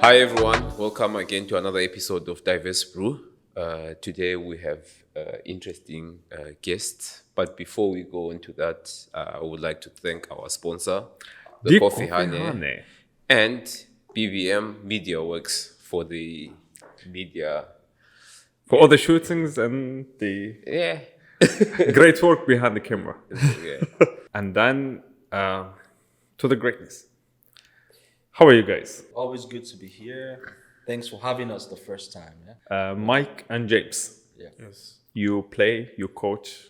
Hi everyone, welcome again to another episode of Diverse Brew. Today we have interesting guests, but before we go into that, I would like to thank our sponsor, the Coffee Honey, and BBM Media Works for the media. For all the shootings and the great work behind the camera. Yeah. And then to the greatness. How are you guys? Always good to be here. Thanks for having us the first time. Mike and James. Yeah. Yes. You play, you coach,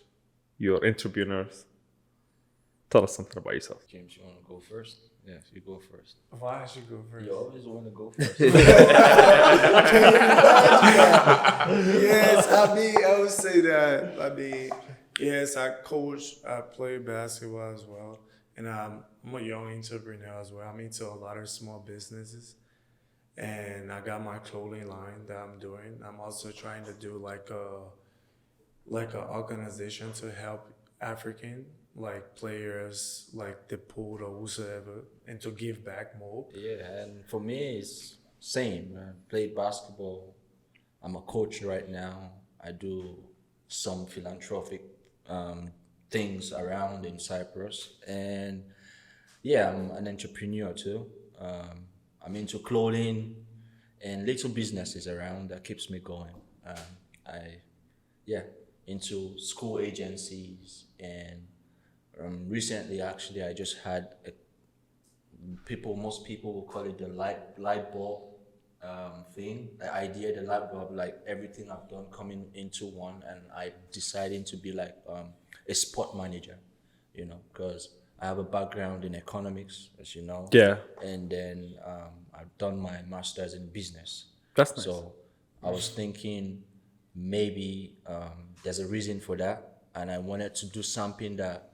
you're entrepreneurs. Tell us something about yourself. James, you want to go first? Yes, you go first. Why I should go first? You always want to go first. Yes, I would say that. Yes, I coach, I play basketball as well. And I'm a young entrepreneur as well. I'm into a lot of small businesses. And I got my clothing line that I'm doing. I'm also trying to do like a organization to help African players like the pool or whosoever and to give back more. Yeah, and for me, it's same. I play basketball. I'm a coach right now. I do some philanthropic things around in Cyprus. And yeah, I'm an entrepreneur too. I'm into clothing and little businesses around that keeps me going. Into school agencies and recently actually I just had most people will call it the light bulb thing, the idea, the light bulb, like everything I've done coming into one, and I decided to be like a sport manager, because I have a background in economics, as you know. Yeah. And then I've done my master's in business. That's nice. So I was thinking maybe there's a reason for that, and I wanted to do something that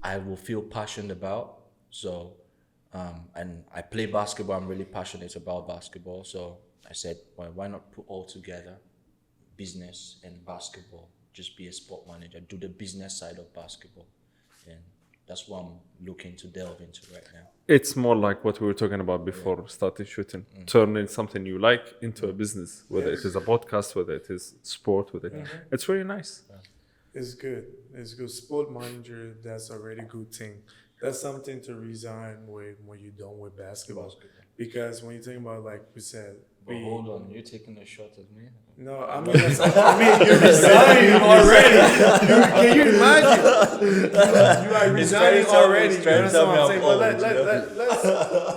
I will feel passionate about. So, and I play basketball. I'm really passionate about basketball. So I said, well, why not put all together, business and basketball? Just be a sport manager, do the business side of basketball. And that's what I'm looking to delve into right now. It's more like what we were talking about before starting shooting. Turning something you like into a business, whether it is a podcast, whether it is sport, it's really nice. It's good. It's good. Sport manager, that's already good thing. That's something to resign with when you're done with basketball. Because when you think about, like we said, Hold on, you're taking a shot at me? No, I mean, you're resigning already. Can you imagine? You are resigning already. You understand what I'm saying? But let's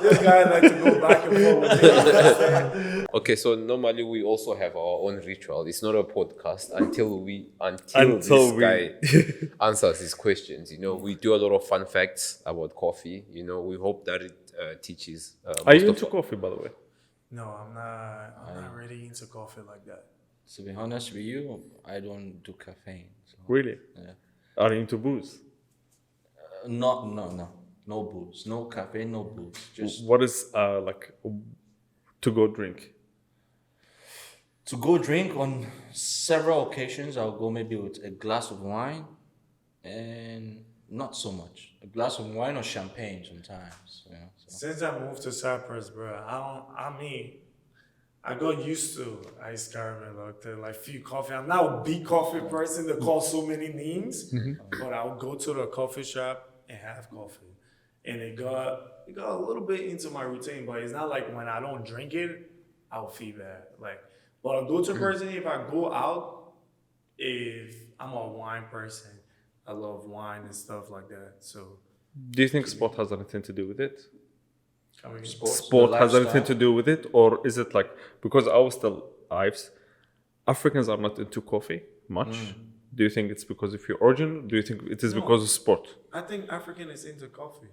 this guy like to go back and forth with me. Okay, so normally we also have our own ritual. It's not a podcast until Until this we- guy answers his questions. We do a lot of fun facts about coffee. We hope that it teaches. Are you into coffee, by the way? No, I'm not really into coffee like that. To be honest with you, I don't do caffeine. So. Really? Yeah. Are you into booze? No booze, no caffeine, no booze. Just What is to go drink? to go drink on several occasions. I'll go maybe with a glass of wine, and not so much a glass of wine or champagne sometimes. So. Since I moved to Cyprus, bro, I got used to ice caramel, like few coffee. I'm not a big coffee person that calls so many names, but I'll go to the coffee shop and have coffee. And it got a little bit into my routine, but it's not like when I don't drink it, I'll feel bad. But a go-to person, if I go out, if I'm a wine person, I love wine and stuff like that. So, Do you think sport has anything to do with it? I mean, Sport the has anything lifestyle. to do with it, or is it because I was tell Ives, Africans are not into coffee much. Do you think it's because of your origin? Do you think it is because of sport? I think African is into coffee.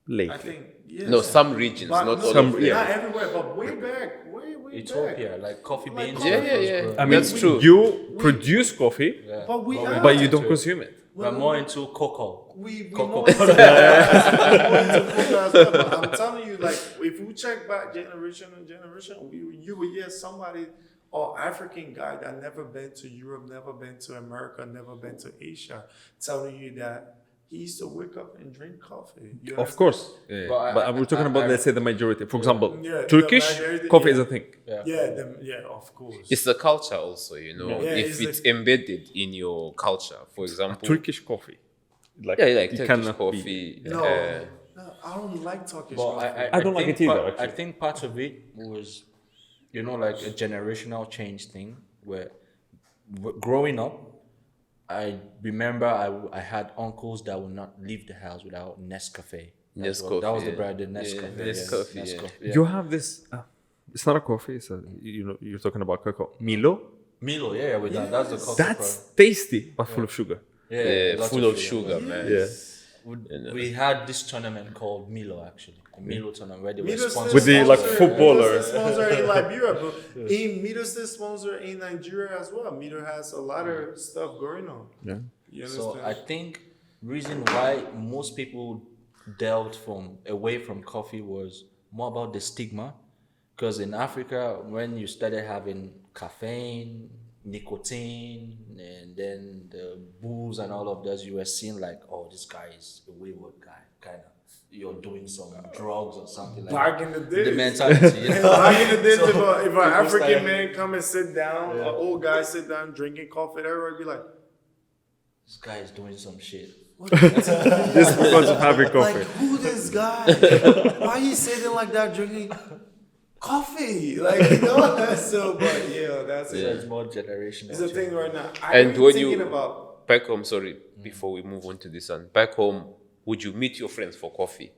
Lately. I think, yes. No, some regions, But not no, all Some- of yeah. Not everywhere, but way back. Way Utopia, back. like coffee Like beans. coffee. Yeah. I mean, That's true. You produce coffee, But we are. but you don't consume it. We're more into cocoa. We Cocoa. more into but I'm telling you, if we check back generation and generation, you will hear somebody or African guy that never been to Europe, never been to America, never been to Asia, telling you that he used to wake up and drink coffee. You Of understand? course. Yeah. But But we're talking about, let's say, the majority. For example, Yeah, the Turkish majority, coffee yeah. is a thing. Of course. It's the culture also, you know. Yeah, if it's embedded in your culture, for example. Turkish coffee. Like, like you Turkish cannot be- coffee. no, no, I don't like Turkish But coffee. I don't like think it either, I actually. think part of it was, like a generational change thing where growing up, I remember I had uncles that would not leave the house without Nescafe. Nescafe, That was the yeah. brand, the Nescafe. Yeah, Nescafe, yeah. yeah. You have this. It's not a coffee. It's a, you're talking about cocoa. Milo. Milo, with that. That's the coffee That's tasty, but full of sugar. lots Full of sugar, man. Yeah. We had this tournament called Milo, actually. A Milo tournament where they were Middle sponsored. With the, like, sponsor- footballer. Middle sponsor in Liberia, but in Middle sponsor in Nigeria as well. Middle has a lot of stuff going on. Yeah. You So understand? I think reason why most people delved away from coffee was more about the stigma, because in Africa, when you started having caffeine, nicotine, and then the booze and all of those, you were seen like, oh, this guy is a wayward guy, kind of. You're doing some drugs or something like Back that. in the days. The mentality, you know? Back in the days, So if an people African started- man come and sit down, an old guy sit down drinking coffee, everybody be like, This guy is doing some shit. Just because of having coffee. like, who this guy? Why he sitting like that drinking coffee? Like, you know? So, but yeah, that's So it. it's more generational. It's a change. thing right now. And I'm when thinking you about, back home, sorry, before we move on to this one, back home, would you meet your friends for coffee?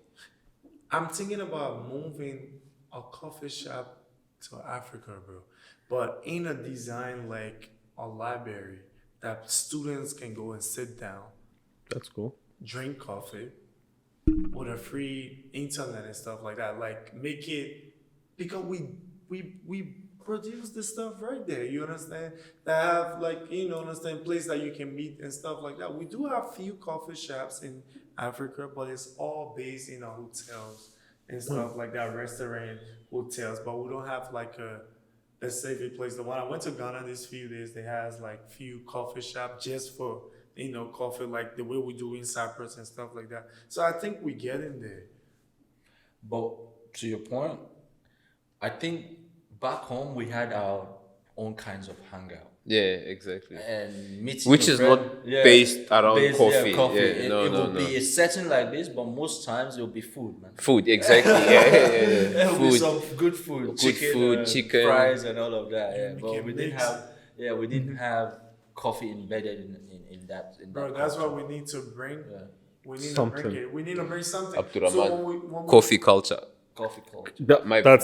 I'm thinking about moving a coffee shop to Africa, bro. But in a design like a library that students can go and sit down, That's cool. drink coffee with a free internet and stuff like that. Like make it, because we produce the stuff right there. You understand? That have like, understand, place that you can meet and stuff like that. We do have few coffee shops in Africa, but it's all based in hotels and stuff like that, restaurant, hotels. But we don't have like a safe place. The one I went to Ghana this few days, they has like few coffee shop just for coffee, like the way we do in Cyprus and stuff like that. So I think we get in there. But to your point, I think back home we had our own kinds of hangout Yeah, exactly. and meeting, Which your is friend- not based around coffee. Yeah, It no, will no. be a setting like this, but most times it will be food, man. Food, exactly. Yeah. There will be Food. some good food, Good food, chicken. fries, and all of that. Yeah, we but can we didn't mix. have, we didn't have coffee embedded in that. Bro, that's what we need to bring. Yeah. We need to Something. bring it. We need to bring something. Abdurrahman, when we- coffee culture. coffee culture.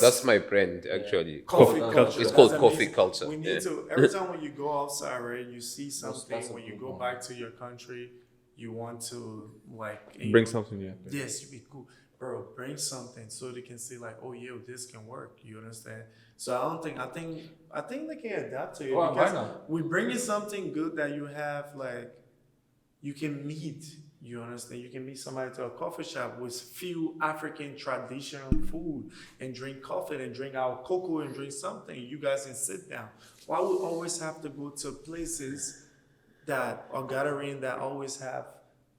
That's my brand actually. Coffee Coffee culture. It's called That's coffee amazing. culture. We need Yeah. to, every time when you go outside, right, you see something, that's a when you good go one. back to your country, you want to like Bring something, yeah. Yes, you be cool. Bro, bring something so they can see like, oh yeah, this can work. You understand? So I think they can adapt to it. Why because not? we bringing something good that you have, like you can meet. You understand? You can meet somebody to a coffee shop with few African traditional food and drink coffee and drink our cocoa and drink something. You guys can sit down. Why we always have to go to places that are gathering that always have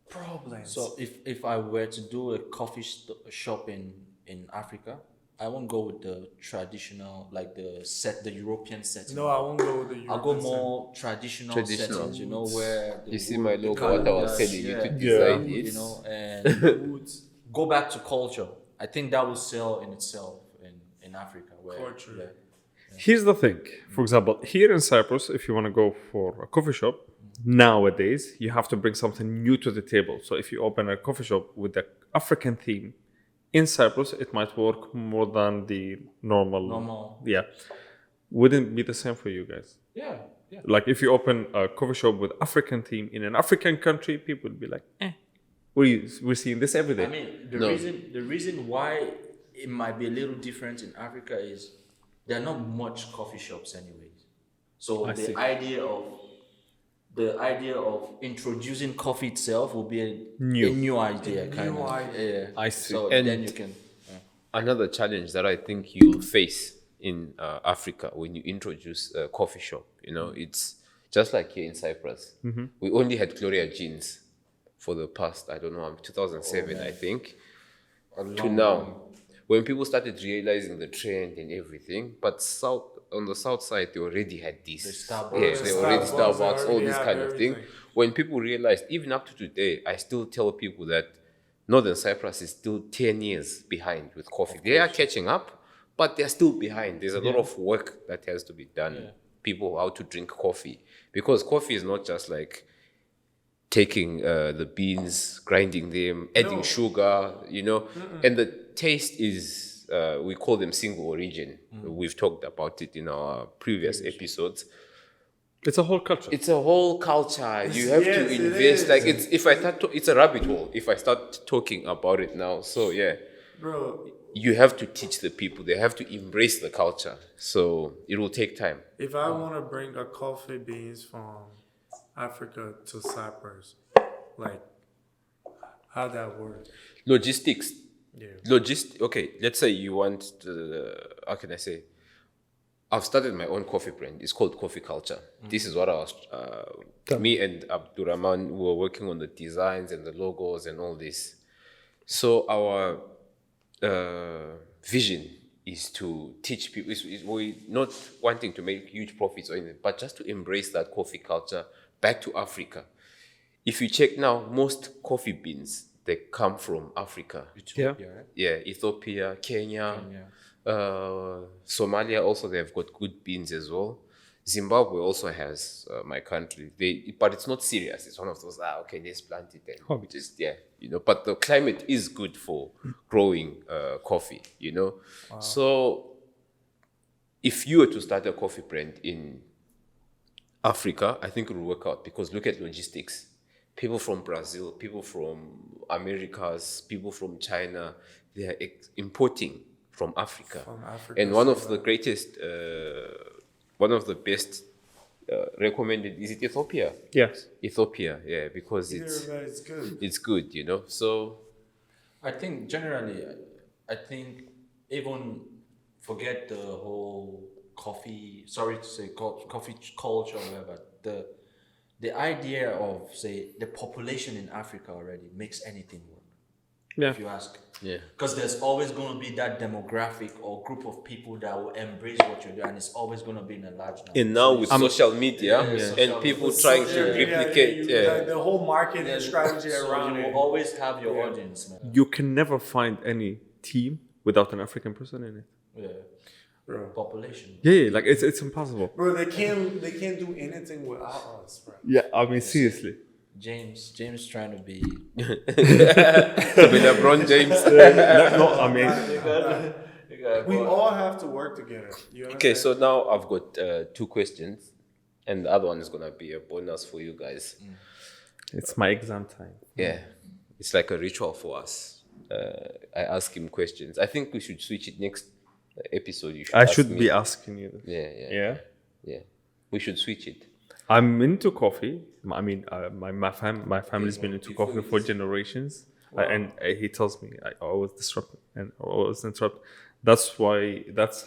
problems? So if I were to do a coffee shop in Africa, I won't go with the traditional, like the European setting. no, I won't go with the I'll go European more traditional Traditional. settings, where the You see wood, my the logo, what I was colours, telling you to yeah, design Yeah. it. and setting. Woods. go back to culture. I think that will sell in itself in Africa. Where, Culture. yeah. Here's the thing. For example, here in Cyprus, if you want to go for a coffee shop, nowadays you have to bring something new to the table. So if you open a coffee shop with the African theme in Cyprus, it might work more than the normal. Yeah. Wouldn't be the same for you guys. Yeah. Like if you open a coffee shop with African theme in an African country, people would be like, we're seeing this every day. I mean, No. the reason why it might be a little different in Africa is there are not much coffee shops anyways. So I see. the idea of introducing coffee itself will be a New. new idea, kind new of. idea. Yeah. I see. So And- then you can. Another challenge that I think you'll face in Africa when you introduce a coffee shop, it's just like here in Cyprus. We only had Gloria jeans. for the past, I don't know, 2007, I think, A to long now. time. When people started realizing the trend and everything, but on the south side, they already had this. The Starbucks. Yeah, they already Starbucks, they Starbucks, all already this have kind of thing. everything. When people realized, even up to today, I still tell people that Northern Cyprus is still 10 years behind with coffee. They are catching up, but they're still behind. There's a lot of work that has to be done. People, how to drink coffee. Because coffee is not just like taking the beans, grinding them, adding sugar, and the taste is, we call them single origin. We've talked about it in our previous episodes. It's a whole culture. It's a whole culture. You have to Yes, it invest. is. Like it's a rabbit hole if I start talking about it now. So yeah, Bro, you have to teach the people. They have to embrace the culture. So it will take time. if I want to bring a coffee beans from Africa to Cyprus, like, how that work? Logistics. Yeah. Okay, let's say you want how can I say? I've started my own coffee brand. It's called Coffee Culture. This is what I was, me and Abdurrahman were working on the designs and the logos and all this. So our vision is to teach people, we're not wanting to make huge profits or anything, but just to embrace that coffee culture back to Africa. If you check now, most coffee beans, they come from Africa. Ethiopia, right? Yeah, Ethiopia, Kenya. Somalia also, they've got good beans as well. Zimbabwe also has my country. But it's not serious. It's one of those, okay, let's plant it and Hobby. just, but the climate is good for growing coffee, So if you were to start a coffee brand in Africa, I think it will work out because look at logistics. People from Brazil, people from Americas, people from China, they are importing from Africa. And one of the greatest, one of the best recommended is Ethiopia. Yes. Ethiopia, yeah, because It's good. it's good, So I think generally, I think even forget the whole coffee. Sorry to say coffee culture, or whatever. The idea of say the population in Africa already makes anything work. Yeah. If you ask. yeah. Because there's always going to be that demographic or group of people that will embrace what you're doing, and it's always going to be in a large number. And now with social media and people trying to replicate, The whole marketing strategy So around you it. will always have your audience, man. You can never find any team without an African person in it. Yeah. Bro. Population. Yeah, like it's impossible. Bro, they can't do anything without us, bro. Yeah, I mean seriously. James trying to be. to be LeBron James. No, I mean We all have to work together. You understand? Okay, so now I've got 2 questions, and the other one is gonna be a bonus for you guys. it's my exam time. Yeah, it's like a ritual for us. I ask him questions. I think we should switch it next episode. You should. I ask should me. be asking you this. Yeah. Yeah. We should switch it. I'm into coffee. I mean, my family's been into coffee for generations, and he tells me I always disrupt and always interrupt. That's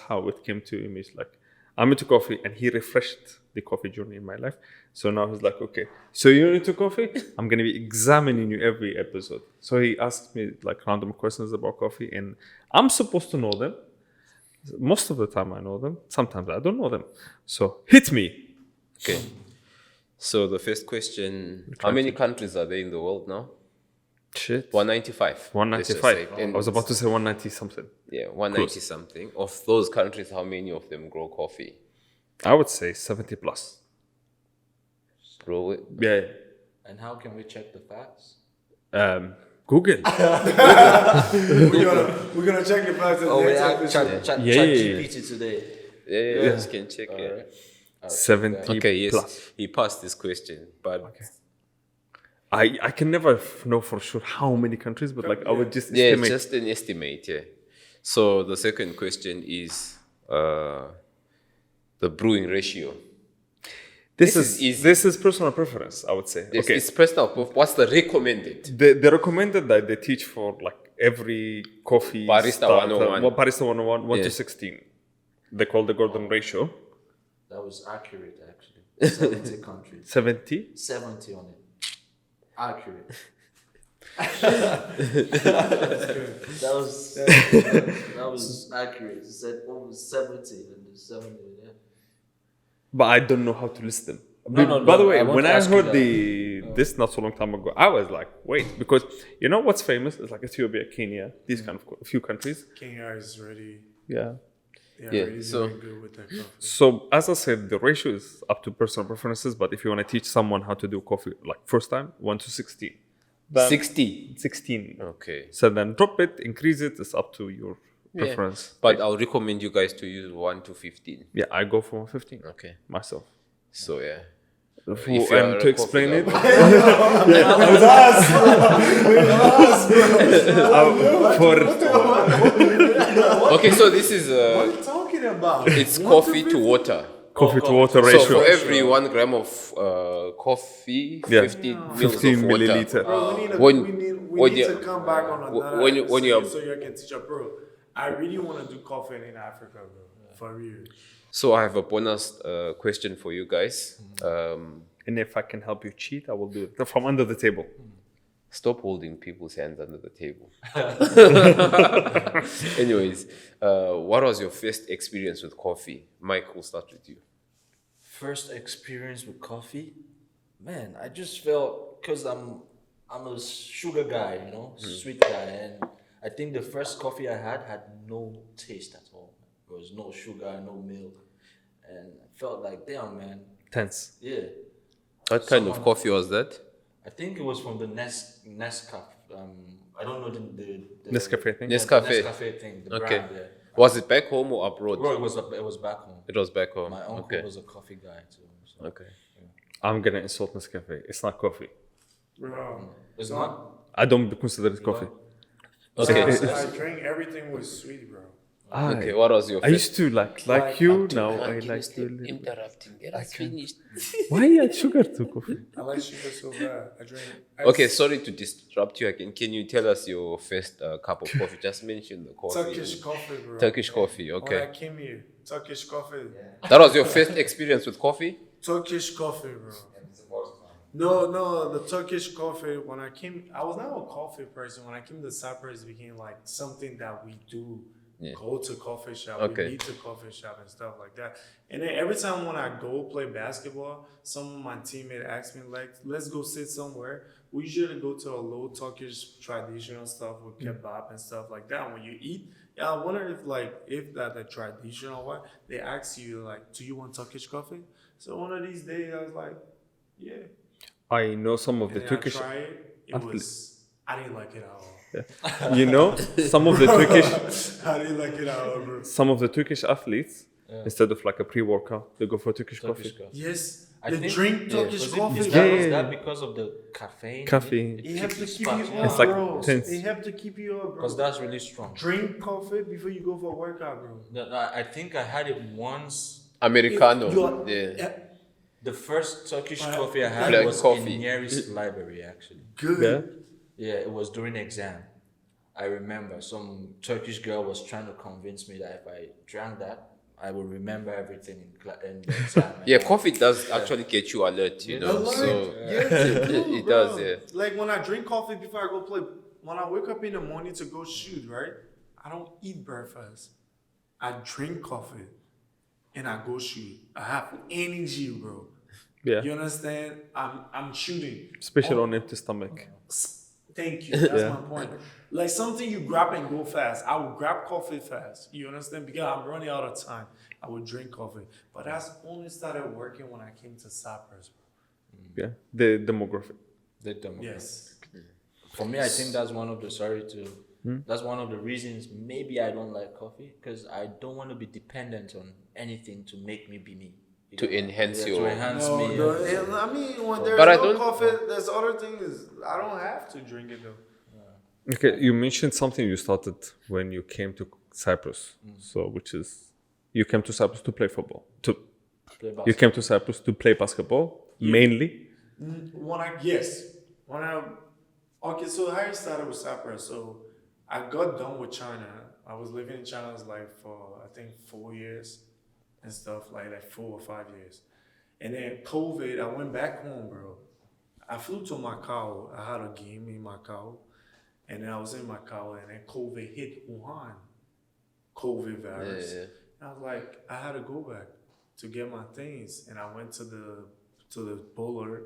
how it came to him. It's like I'm into coffee, and he refreshed the coffee journey in my life. So now he's like, okay, so you're into coffee? I'm gonna be examining you every episode. So he asked me like random questions about coffee, and I'm supposed to know them. Most of the time I know them. Sometimes I don't know them. So hit me. Okay. So the first question: how many countries are there in the world now? Shit. 195. 195. And I was about to say 190 something. Yeah, 190 something. Of those countries, how many of them grow coffee? I would say 70 plus. Grow it. Yeah. And how can we check the facts? Google. We're gonna check the facts. Oh, we have episode. chat Yeah. GPT today. Yeah, you can check it. 70 Okay, yes, plus. he passed this question, but I can never know for sure how many countries, but like I would just yeah, estimate. just an estimate. Yeah. So the second question is the brewing ratio. This is is easy. this is personal preference, I would say. Okay. It's personal. What's the recommended? They recommended that they teach for like every coffee Barista 101. Barista 101, 1 Yeah. to 16. They call the golden ratio. That was accurate, actually. 70 countries. 70. 70 on it. Accurate. That was accurate. He said over 70 and the 70. Yeah. But I don't know how to list them. No, By the no, way, I want when to I ask you heard that. this not so long time ago, I was like, wait, because you know what's famous? It's like Ethiopia, Kenya, these kind of few countries. Kenya is really, Yeah. Yeah, really so- doing good with that coffee. So as I said, the ratio is up to personal preferences. But if you want to teach someone how to do coffee, like first time, 1:16. Then 60. 16. Okay. So then drop it, increase it. It's up to your preference. But I'll recommend you guys to use 1:15. Yeah, I go for 1:15 Okay. myself. So yeah. And you are to a explain coffee it, for Okay, so this is What are you talking about? it's coffee to water. coffee to water So ratio, for every 1 gram of coffee, Yeah. 15 mils 15 of water. milliliter. Bro, When- we when need you- to come back on another when you- when you episode are- so you can teach us, bro. I really want to do coffee in Africa, bro. For real. So I have a bonus question for you guys. And if I can help you cheat, I will do it from under the table. Stop holding people's hands under the table. Anyways, what was your first experience with coffee? Mike, we'll start with you. First experience with coffee, man, I just felt because I'm a sugar guy, you know, sweet guy, and I think the first coffee I had no taste at all. There was no sugar, no milk, and I felt like, damn, man, Tense. yeah. What kind of coffee was that? I think it was from the Nescafe. I don't know the Nescafe thing? Nescafe. Nescafe thing. The Okay. brand, yeah. Was it back home or abroad? Bro, it was back home. It was back home. My uncle Okay. was a coffee guy too. So. Okay. I'm gonna insult Nescafe. It's not coffee. Bro. It's not. I don't consider it coffee. Okay. I drank everything with sweet, bro. Okay. What was your I used to like you now. I like you. interrupting. Get us finished. Why add sugar to coffee? I like sugar so bad. I drink. Okay, sorry to disrupt you again. Can you tell us your first cup of coffee? Just mention the coffee. Turkish coffee, bro. Turkish coffee. When I Okay. came here, Turkish coffee. That was your first experience with coffee? Turkish coffee, bro. No, the Turkish coffee. When I came, I was not a coffee person. When I came to Cyprus, it became like something that we do. Yeah. Go to coffee shop. Okay. We meet to coffee shop and stuff like that. And then every time when I go play basketball, some of my teammates ask me like, "Let's go sit somewhere." We usually go to a low Turkish traditional stuff with kebab and stuff like that. When you eat, yeah, I wonder if that the traditional one, they ask you like, "Do you want Turkish coffee?" So one of these days, I was like, "Yeah." I know some of the And Turkish. I tried it. I didn't like it at all. You know, some of the Turkish, I didn't like it at all, bro. some of the Turkish athletes, instead of like a pre-workout, they go for Turkish coffee. Yes, I they think- drink yeah, Turkish was coffee. Is Yeah. that because of the caffeine? Caffeine. They have to keep you Yeah. up, It's like bro. tense. They have to keep you up, bro. Because that's really strong. Drink coffee before you go for a workout, bro. I think I had it once. Americano. You're- Yeah. The first Turkish coffee I had Black was coffee. in nearest library, actually. Good. Yeah. Yeah, it was during exam. I remember some Turkish girl was trying to convince me that if I drank that, I would remember everything in the exam. Yeah, coffee does actually get you alert, you know. Alert. So Yes, it do, it bro. does, yeah. Like when I drink coffee before I go play, when I wake up in the morning to go shoot, right? I don't eat breakfast. I drink coffee and I go shoot. I have energy, bro. Yeah. You understand? I'm shooting. Especially on empty stomach. Thank you. That's my point. Like something you grab and go fast. I would grab coffee fast. You understand? Because I'm running out of time. I would drink coffee. But that's only started working when I came to Cyprus, bro. Yeah. The demographic. The demographic. Yes. For me, I think that's one of the that's one of the reasons maybe I don't like coffee, because I don't want to be dependent on anything to make me be me. To enhance To your enhance No, me. no, yeah. I mean, when there's But I no don't- coffee, there's other things. I don't have to drink it though. Okay, you mentioned something you started when you came to Cyprus. So, which is, you came to Cyprus to play football. Play You basketball. came to Cyprus to play basketball, mainly. Okay, so how I started with Cyprus. So I got done with China. I was living in China's life for I think 4 years and stuff like 4 or 5 years. And then COVID, I went back home, bro. I flew to Macau. I had a game in Macau, and then I was in Macau, and then COVID hit Wuhan. COVID virus. Yeah. And I was like, I had to go back to get my things, and I went to the bowler,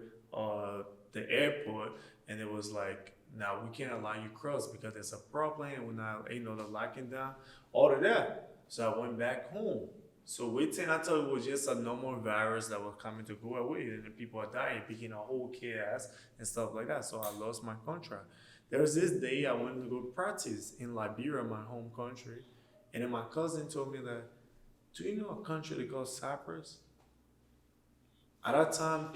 the airport, and it was like, now we can't allow you cross because there's a problem, and we're not, the locking down, all of that. So I went back home. So waiting, I thought it was just a normal virus that was coming to go away, and then people are dying, picking a whole chaos and stuff like that. So I lost my contract. There was this day I went to go practice in Liberia, my home country, and then my cousin told me that, do you know a country they call Cyprus? At that time,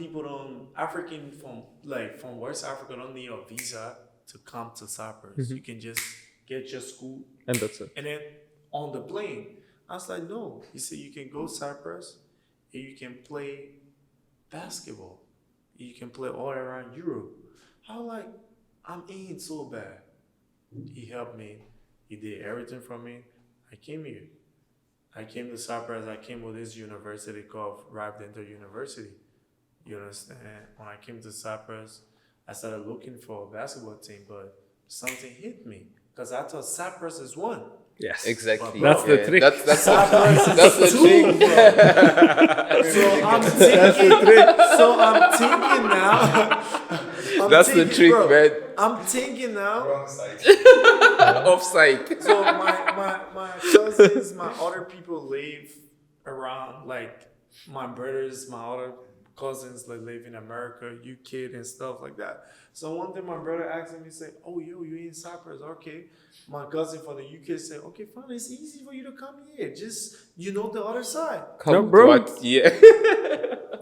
African from West Africa don't need a visa to come to Cyprus. You can just get your school. And that's it. And then on the plane, I was like, no. He said, you can go Cyprus and you can play basketball. You can play all around Europe. I was like, I'm in so bad. He helped me. He did everything for me. I came here. I came to Cyprus. I came with this university called Rabdenter University. You understand? When I came to Cyprus, I started looking for a basketball team, but something hit me because I thought Cyprus is one. Yes. Exactly. That's the trick. That's the Two, trick. bro. So I'm thinking now. That's the trick, bro, man. I'm thinking now. Offside. So my cousins, my other people live around, like my brothers, my other cousins live in America, UK and stuff like that. So one day my brother asked me, he said, oh, yo, you in Cyprus? Okay. My cousin from the UK said, okay, fine, it's easy for you to come here. Just, the other side. Come, bro. what? Yeah.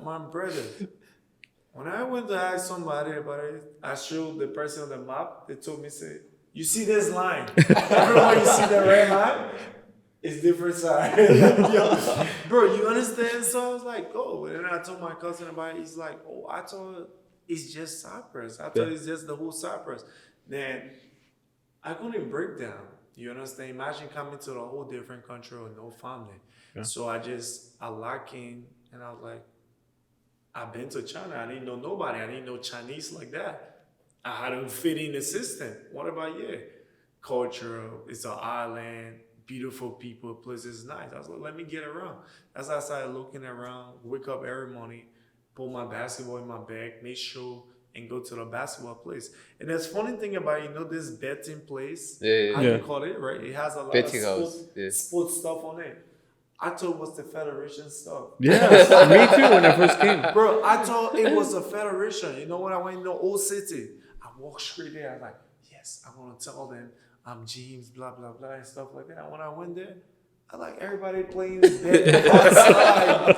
My brother, when I went to ask somebody about it, I showed the person on the map. They told me, say, you see this line? Everyone, you see the red line? It's different side. Yo, bro, you understand? So I was like, oh. And then I told my cousin about it. He's like, oh, I thought it's just Cyprus. I thought it's just the whole Cyprus. Then I couldn't break down. You understand? Imagine coming to a whole different country with no family. Yeah. So I locked in, and I was like, I've been to China. I didn't know nobody. I didn't know Chinese like that. I had to fit in the system. What about you? Cultural. It's an island. Beautiful people, places nice. I was like, let me get around. As I started looking around, wake up every morning, pull my basketball in my bag, make sure, and go to the basketball place. And there's funny thing about this betting place. How you call it, right? It has a lot betting of sports stuff on it. I thought it was the federation stuff. Yeah, me too when I first came. Bro, I thought it was a federation. When I went to Old City, I walked straight there. I was like, yes, I want to tell them I'm James, blah, blah, blah, and stuff like that. And when I went there, I like everybody playing bed outside.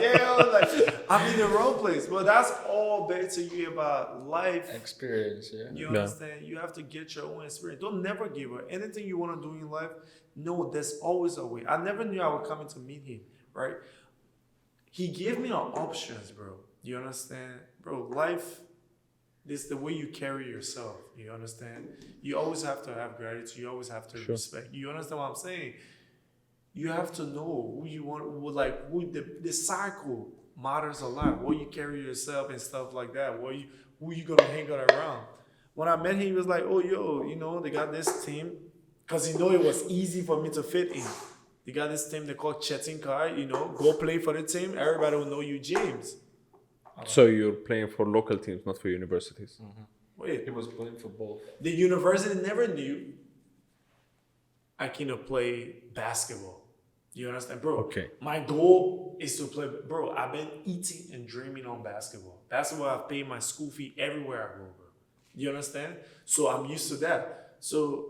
I'm in the wrong place. But that's all better to you about life. Experience, yeah. You understand? You have to get your own experience. Don't never give up. Anything you want to do in life, no, there's always a way. I never knew I would come in to meet him, right? He gave me options, bro. You understand? Bro, life, this is the way you carry yourself. You understand? You always have to have gratitude. You always have to respect. You understand what I'm saying? You have to know who you want, the cycle matters a lot. What you carry yourself and stuff like that. Who you gonna hang out around. When I met him, he was like, oh, yo, they got this team. Because it was easy for me to fit in. They got this team they call Chetinkai, go play for the team. Everybody will know you, James. So you're playing for local teams, not for universities. Mm-hmm. Wait, He was playing for both. the university never knew I can play basketball. You understand, bro? Okay. My goal is to play, bro. I've been eating and dreaming on basketball. Basketball, I've paid my school fee everywhere I go, bro. You understand? So I'm used to that. So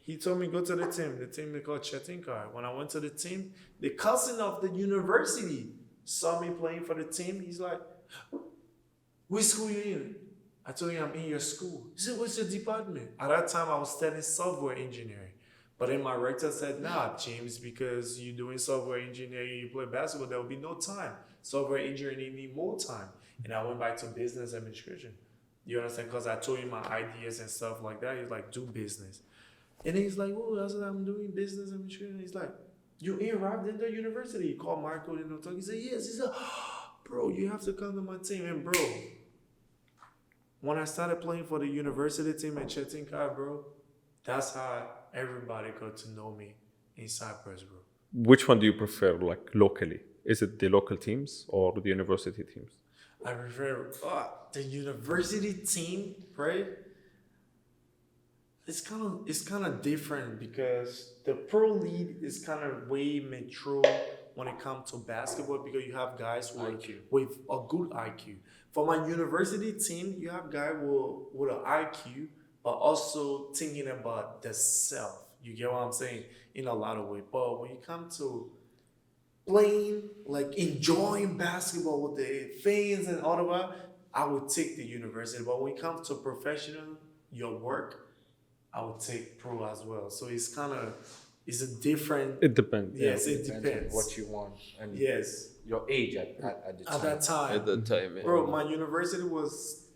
he told me go to the team they call Chetinkai. When I went to the team, the cousin of the university saw me playing for the team. He's like, which school you in? I told him I'm in your school. He said, what's your department? At that time, I was studying software engineering. But then my rector said, nah, James, because you're doing software engineering, you play basketball, there will be no time. Software engineering need more time. And I went back to business administration. You understand? Because I told him my ideas and stuff like that. He's like, do business. And he's like, oh, that's what I'm doing, business administration. He's like, you arrived in the university. He called Marco and talk. He said, yes. He said, oh, bro, you have to come to my team. And bro, when I started playing for the university team at Chetinka, bro, that's how everybody got to know me in Cyprus, bro. Which one do you prefer, like locally? Is it the local teams or the university teams? I prefer the university team, right? It's kind of different because the pro league is kind of way mature when it comes to basketball because you have guys with a good IQ. For my university team, you have guys with an IQ, but also thinking about the self. You get what I'm saying? In a lot of ways. But when you come to playing, like enjoying basketball with the fans and all of that, I would take the university. But when it comes to professional, your work, I would take pro as well. So it's a different. It depends. Yes, Yeah, it depends. on what you want and Yes, your age at the time. at that time. At that time, yeah. Bro, my university was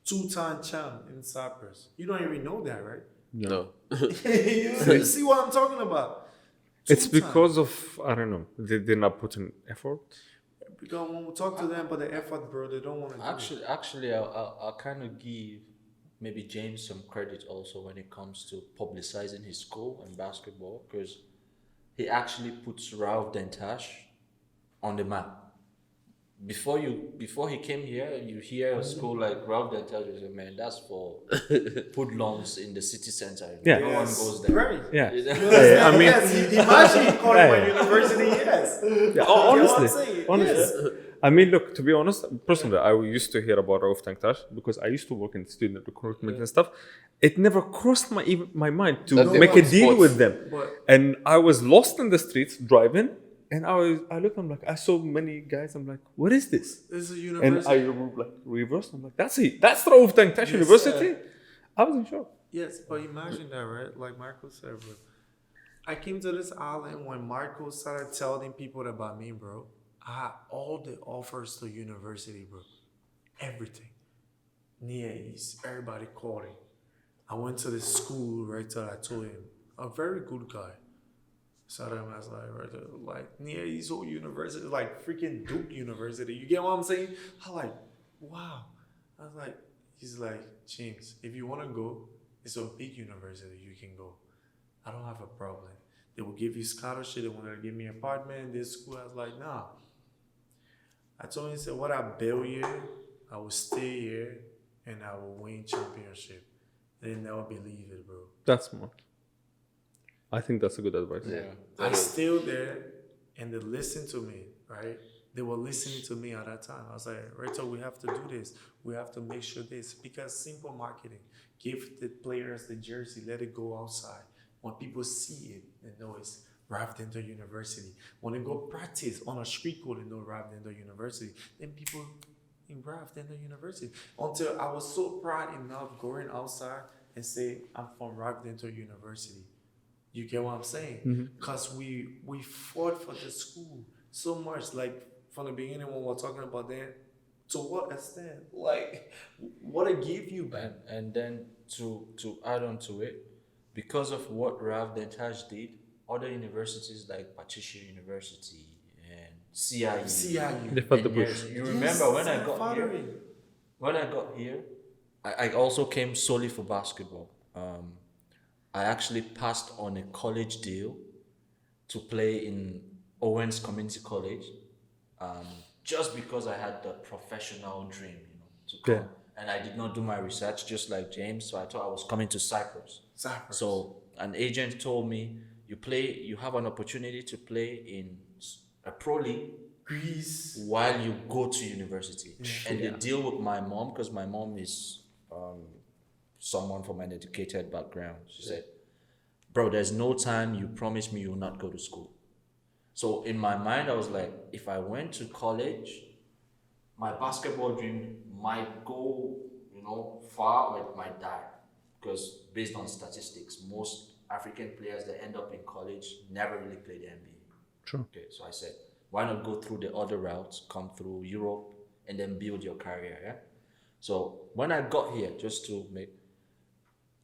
2-time champ in Cyprus. You don't even know that, right? No. You see what I'm talking about? It's 2 times. because of, I don't know, they did not put in effort. Because when we talk to them about the effort, bro, they don't want to do it. Actually, I'll kind of give maybe James some credit also when it comes to publicizing his school and basketball, because he actually puts Ralph Dentash on the map. Before he came here, you hear a school like Ralph Dentash, you say, man, that's for hoodlums in the city center. Yeah. No one goes there. Right. Yeah. You know? I mean, Yes, imagine calling Yeah. my university, yes. Yeah, You know what I'm honestly, saying? honestly. Yes. I mean, look, to be honest, personally, I used to hear about Rauf Tanktash because I used to work in student recruitment and stuff. It never crossed my mind to That they make a want deal sports. with them. But- And I was lost in the streets driving, and I looked, I'm like, I saw many guys, I'm like, what is this? This is a And university. I like reversed, I'm like, that's it. That's Rauf Tanktash University? I was in shock. Yes, but imagine that, right? Like Marco said, bro. I came to this island when Marco started telling people about me, bro. I had all the offers to university, bro. Everything. Near East, everybody called him. I went to the school right till I told him. A very good guy. So I was like near East whole university, like freaking Duke University. You get what I'm saying? I'm like, wow. I was like, he's like, James, if you want to go, it's a big university, you can go. I don't have a problem. They will give you scholarship. They wanted to give me an apartment in this school. I was like, nah. I told him, he said, what I build here, I will stay here and I will win championship. They never believe it, bro. That's smart. I think that's a good advice. Yeah. I still there and they listen to me, right? They were listening to me at that time. I was like, Rachel, we have to do this. We have to make sure this. Because simple marketing, give the players the jersey, let it go outside. When people see it, they know it's Ralph Dento University. When they go practice on a street court, they know Ralph Dento University. Then people in Ralph Dento University. Until I was so proud enough going outside and say, I'm from Ralph Dento University. You get what I'm saying? Because we fought for the school so much. Like from the beginning when we were talking about that, to what extent? Like, what it give you back? And then to add on to it, because of what Ralph Dentash did, other universities like Patricia University and CIU. They felt the push. You remember when I got here, I also came solely for basketball. I actually passed on a college deal to play in Owens Community College, just because I had the professional dream, to come. Yeah. And I did not do my research, just like James. So I thought I was coming to Cyprus. So an agent told me, you have an opportunity to play in a pro league Greece. while you go to university. And the deal with my mom, because my mom is someone from an educated background, she said, bro, there's no time you promise me you will not go to school. So in my mind, I was like, if I went to college, my basketball dream might go, far, or it might die. Because based on statistics, most African players that end up in college never really play the NBA. True. Okay, so I said, why not go through the other routes, come through Europe, and then build your career, yeah? So when I got here,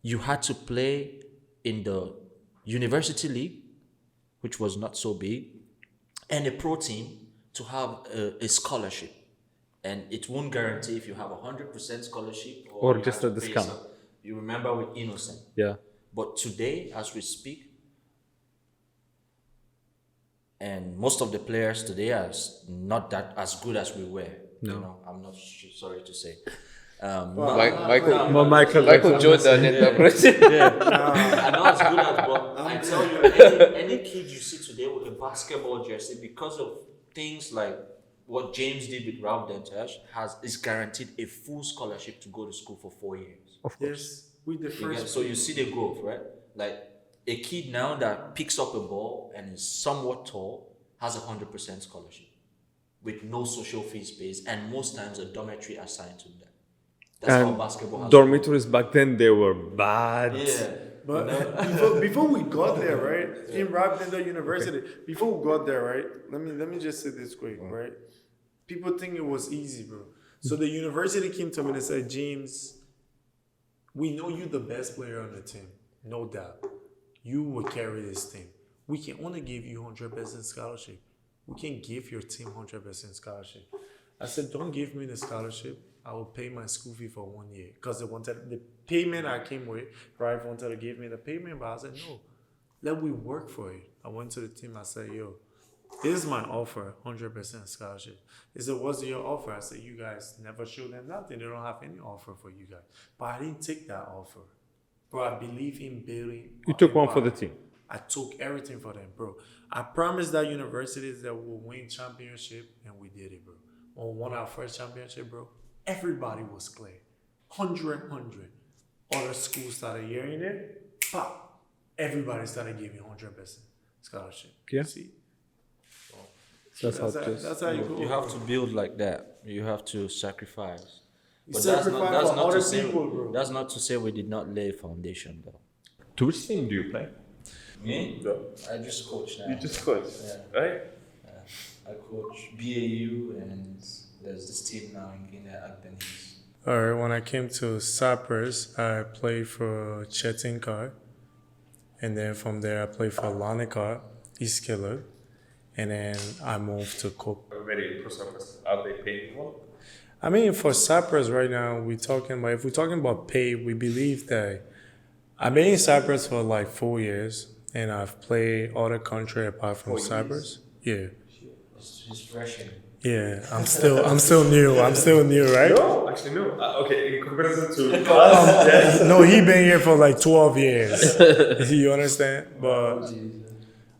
you had to play in the university league, which was not so big, and a pro team to have a scholarship. And it won't guarantee if you have 100% scholarship Or you just have a to pay discount. some. You remember with Innocent. Yeah. But today, as we speak, and most of the players today are not that as good as we were. No. You know, I'm not sorry to say. Michael Jordan and LeBron. I'm not as good as, but I tell you, any kid you see today with a basketball jersey, because of things like what James did with Ralph Denters, is guaranteed a full scholarship to go to school for 4 years. Of course. Yes, we the first. So you see the growth, right? Like a kid now that picks up a ball and is somewhat tall has 100% scholarship with no social fees paid, and most times a dormitory assigned to them. That's how And basketball has dormitories back then, they were bad. Yeah. But before we got there, right, in Rochdale University, before we got there, right, let me just say this quick, right? People think it was easy, bro. So the university came to me and said, James, we know you're the best player on the team, no doubt. You will carry this team. We can only give you 100% scholarship. We can give your team 100% scholarship. I said, don't give me the scholarship. I will pay my school fee for 1 year. Because they wanted the payment I came with, right? Wanted to give me the payment, but I said, no, let me work for it. I went to the team, I said, yo, this is my offer, 100% scholarship. They said, what's your offer? I said, you guys never show them nothing. They don't have any offer for you guys. But I didn't take that offer. Bro, I believe in building. You took one for the team. I took everything for them, bro. I promised that universities that we'll win championship, and we did it, bro. When we won our first championship, bro, everybody was clear. 100. Other schools started hearing it. Pop. Everybody started giving 100% scholarship. Yeah. See? That's how it is. That's how you go. You have to build like that. You have to sacrifice. But sacrifice that's for not other to say people, bro. that's not to say we did not lay a foundation though. To which team do you play? Me? I just coach now. You just coach, right? I coach BAU and there's this team now in Guinea Academy. All right, when I came to Cyprus, I played for Chetinkar. And then from there, I played for Lanikar, Iskiller. And then I moved to Cope. Very pro Cyprus. Are they paying well? I mean, for Cyprus right now, if we're talking about pay, we believe that I've been in Cyprus for like 4 years. And I've played other country apart from Cyprus. Yeah. He's fresh in. Yeah, I'm still new. I'm still new, right? No, actually no. Okay, in comparison to No, he been here for like 12 years. You understand? But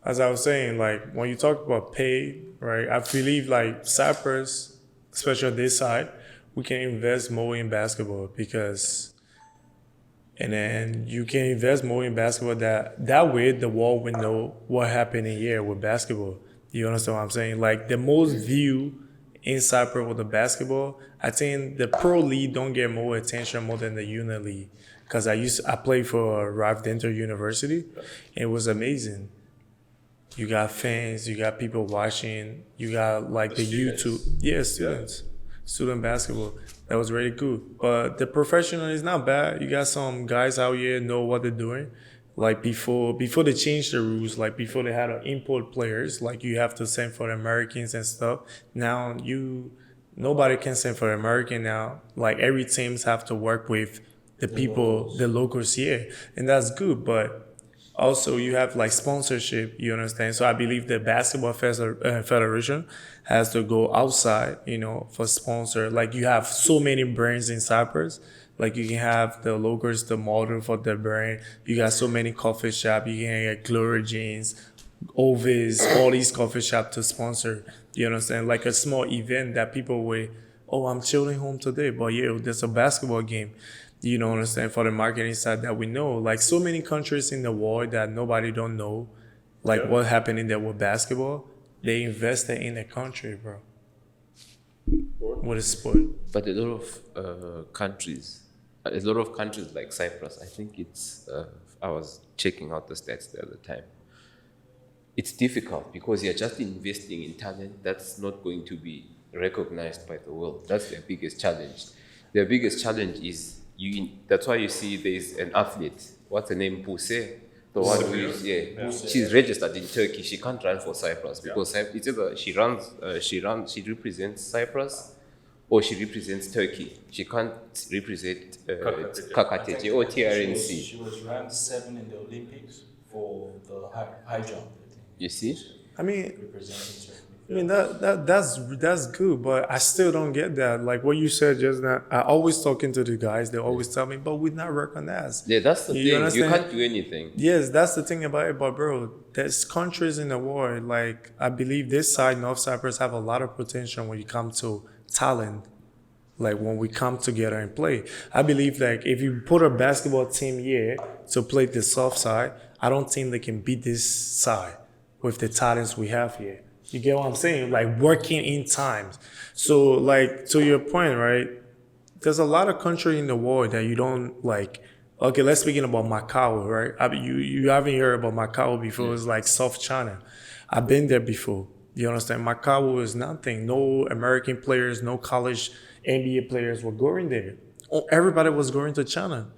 as I was saying, like when you talk about pay, right? I believe like Cyprus, especially this side, we can invest more in basketball and then you can invest more in basketball that way the world will know what happened in here with basketball. You understand what I'm saying? Like the most view in Cyprus with the basketball, I think the pro league don't get more attention more than the uni league. Cause I played for Ralph Denter University. It was amazing. You got fans, you got people watching, you got like the YouTube. Yeah, students. Student basketball. That was really good. But the professional is not bad. You got some guys out here know what they're doing. Like before they changed the rules, like before they had to import players, like you have to send for the Americans and stuff. Now nobody can send for American now. Like every teams have to work with the people, the locals here. And that's good. But also you have like sponsorship, you understand? So I believe the basketball federation has to go outside, for sponsor. Like you have so many brands in Cyprus. Like you can have the locals, the model for the brand. You got so many coffee shop. You can get Glory Jeans, Ovis, all these coffee shop to sponsor. You understand? Like a small event that people will, I'm chilling home today. But yeah, there's a basketball game. You don't understand, for the marketing side that we know. Like so many countries in the world that nobody don't know, like what happened in there with basketball. They invested in the country, bro. With a sport. But a lot of countries like Cyprus, I think it's, I was checking out the stats the other time. It's difficult because you're just investing in talent that's not going to be recognized by the world. That's their biggest challenge. Their biggest challenge is, that's why you see there's an athlete, what's her name, Buse? The one who is, she's registered in Turkey. She can't run for Cyprus because it's either she represents Cyprus, or she represents Turkey. She can't represent KKTG or TRNC. She was ranked 7 in the Olympics for the high jump. I think. You see? I mean, Representing Turkey. I mean that's good, but I still don't get that. Like what you said just now, I always talking to the guys. They always tell me, but we're not recognized. Yeah, that's the You thing. You understand? can't do anything. Yes, that's the thing about it. But bro, there's countries in the world. Like I believe this side, North Cyprus, have a lot of potential when you come to talent. Like when we come together and play, I believe like if you put a basketball team here to play the soft side, I don't think they can beat this side with the talents we have here. You get what I'm saying? Like working in times. So like to your point, right? There's a lot of country in the world that you don't like. Okay, let's speaking about Macau, right? You haven't heard about Macau before. It's like South China. I've been there before. You understand? Macau is nothing. No American players, no college NBA players were going there. Everybody was going to China,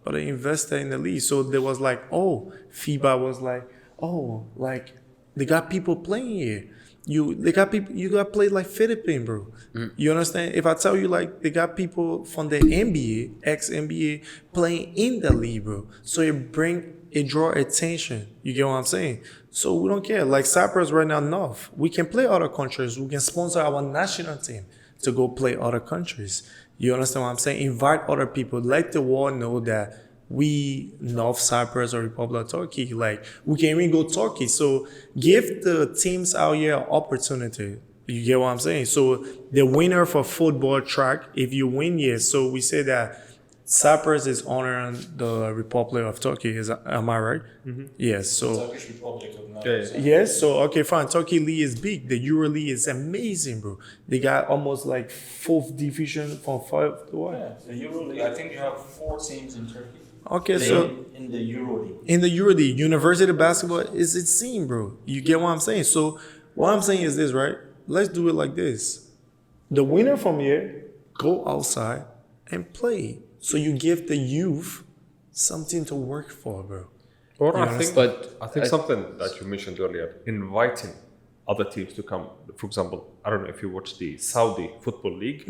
but they invested in the league. So there was like, oh, FIBA was like, oh, like they got people playing here. You got played like Philippines, bro. You understand? If I tell you like they got people from the NBA, ex-NBA playing in the league, bro. So it draw attention. You get what I'm saying? So we don't care. Like Cyprus right now, enough. We can play other countries. We can sponsor our national team to go play other countries. You understand what I'm saying? Invite other people. Let the world know that we, North Cyprus or Republic of Turkey, like we can even go Turkey. So give the teams out here an opportunity. You get what I'm saying? So the winner for football track, if you win, yes. So we say that Cyprus is honoring the Republic of Turkey. Am I right? Mm-hmm. Yes. So Turkish Republic of yes. So okay, fine. Turkey league is big. The Euro League is amazing, bro. They got almost like 4th division from 5 to 1. Yeah, the Euro League. I think you have 4 teams in Turkey. Okay, so in the Euro League. In the Euro League, university basketball is its scene, bro. You get what I'm saying? So what I'm saying is this, right? Let's do it like this. The winner from here go outside and play. So you give the youth something to work for, bro. Or You I think something that you mentioned earlier, inviting other teams to come. For example, I don't know if you watch the Saudi Football League.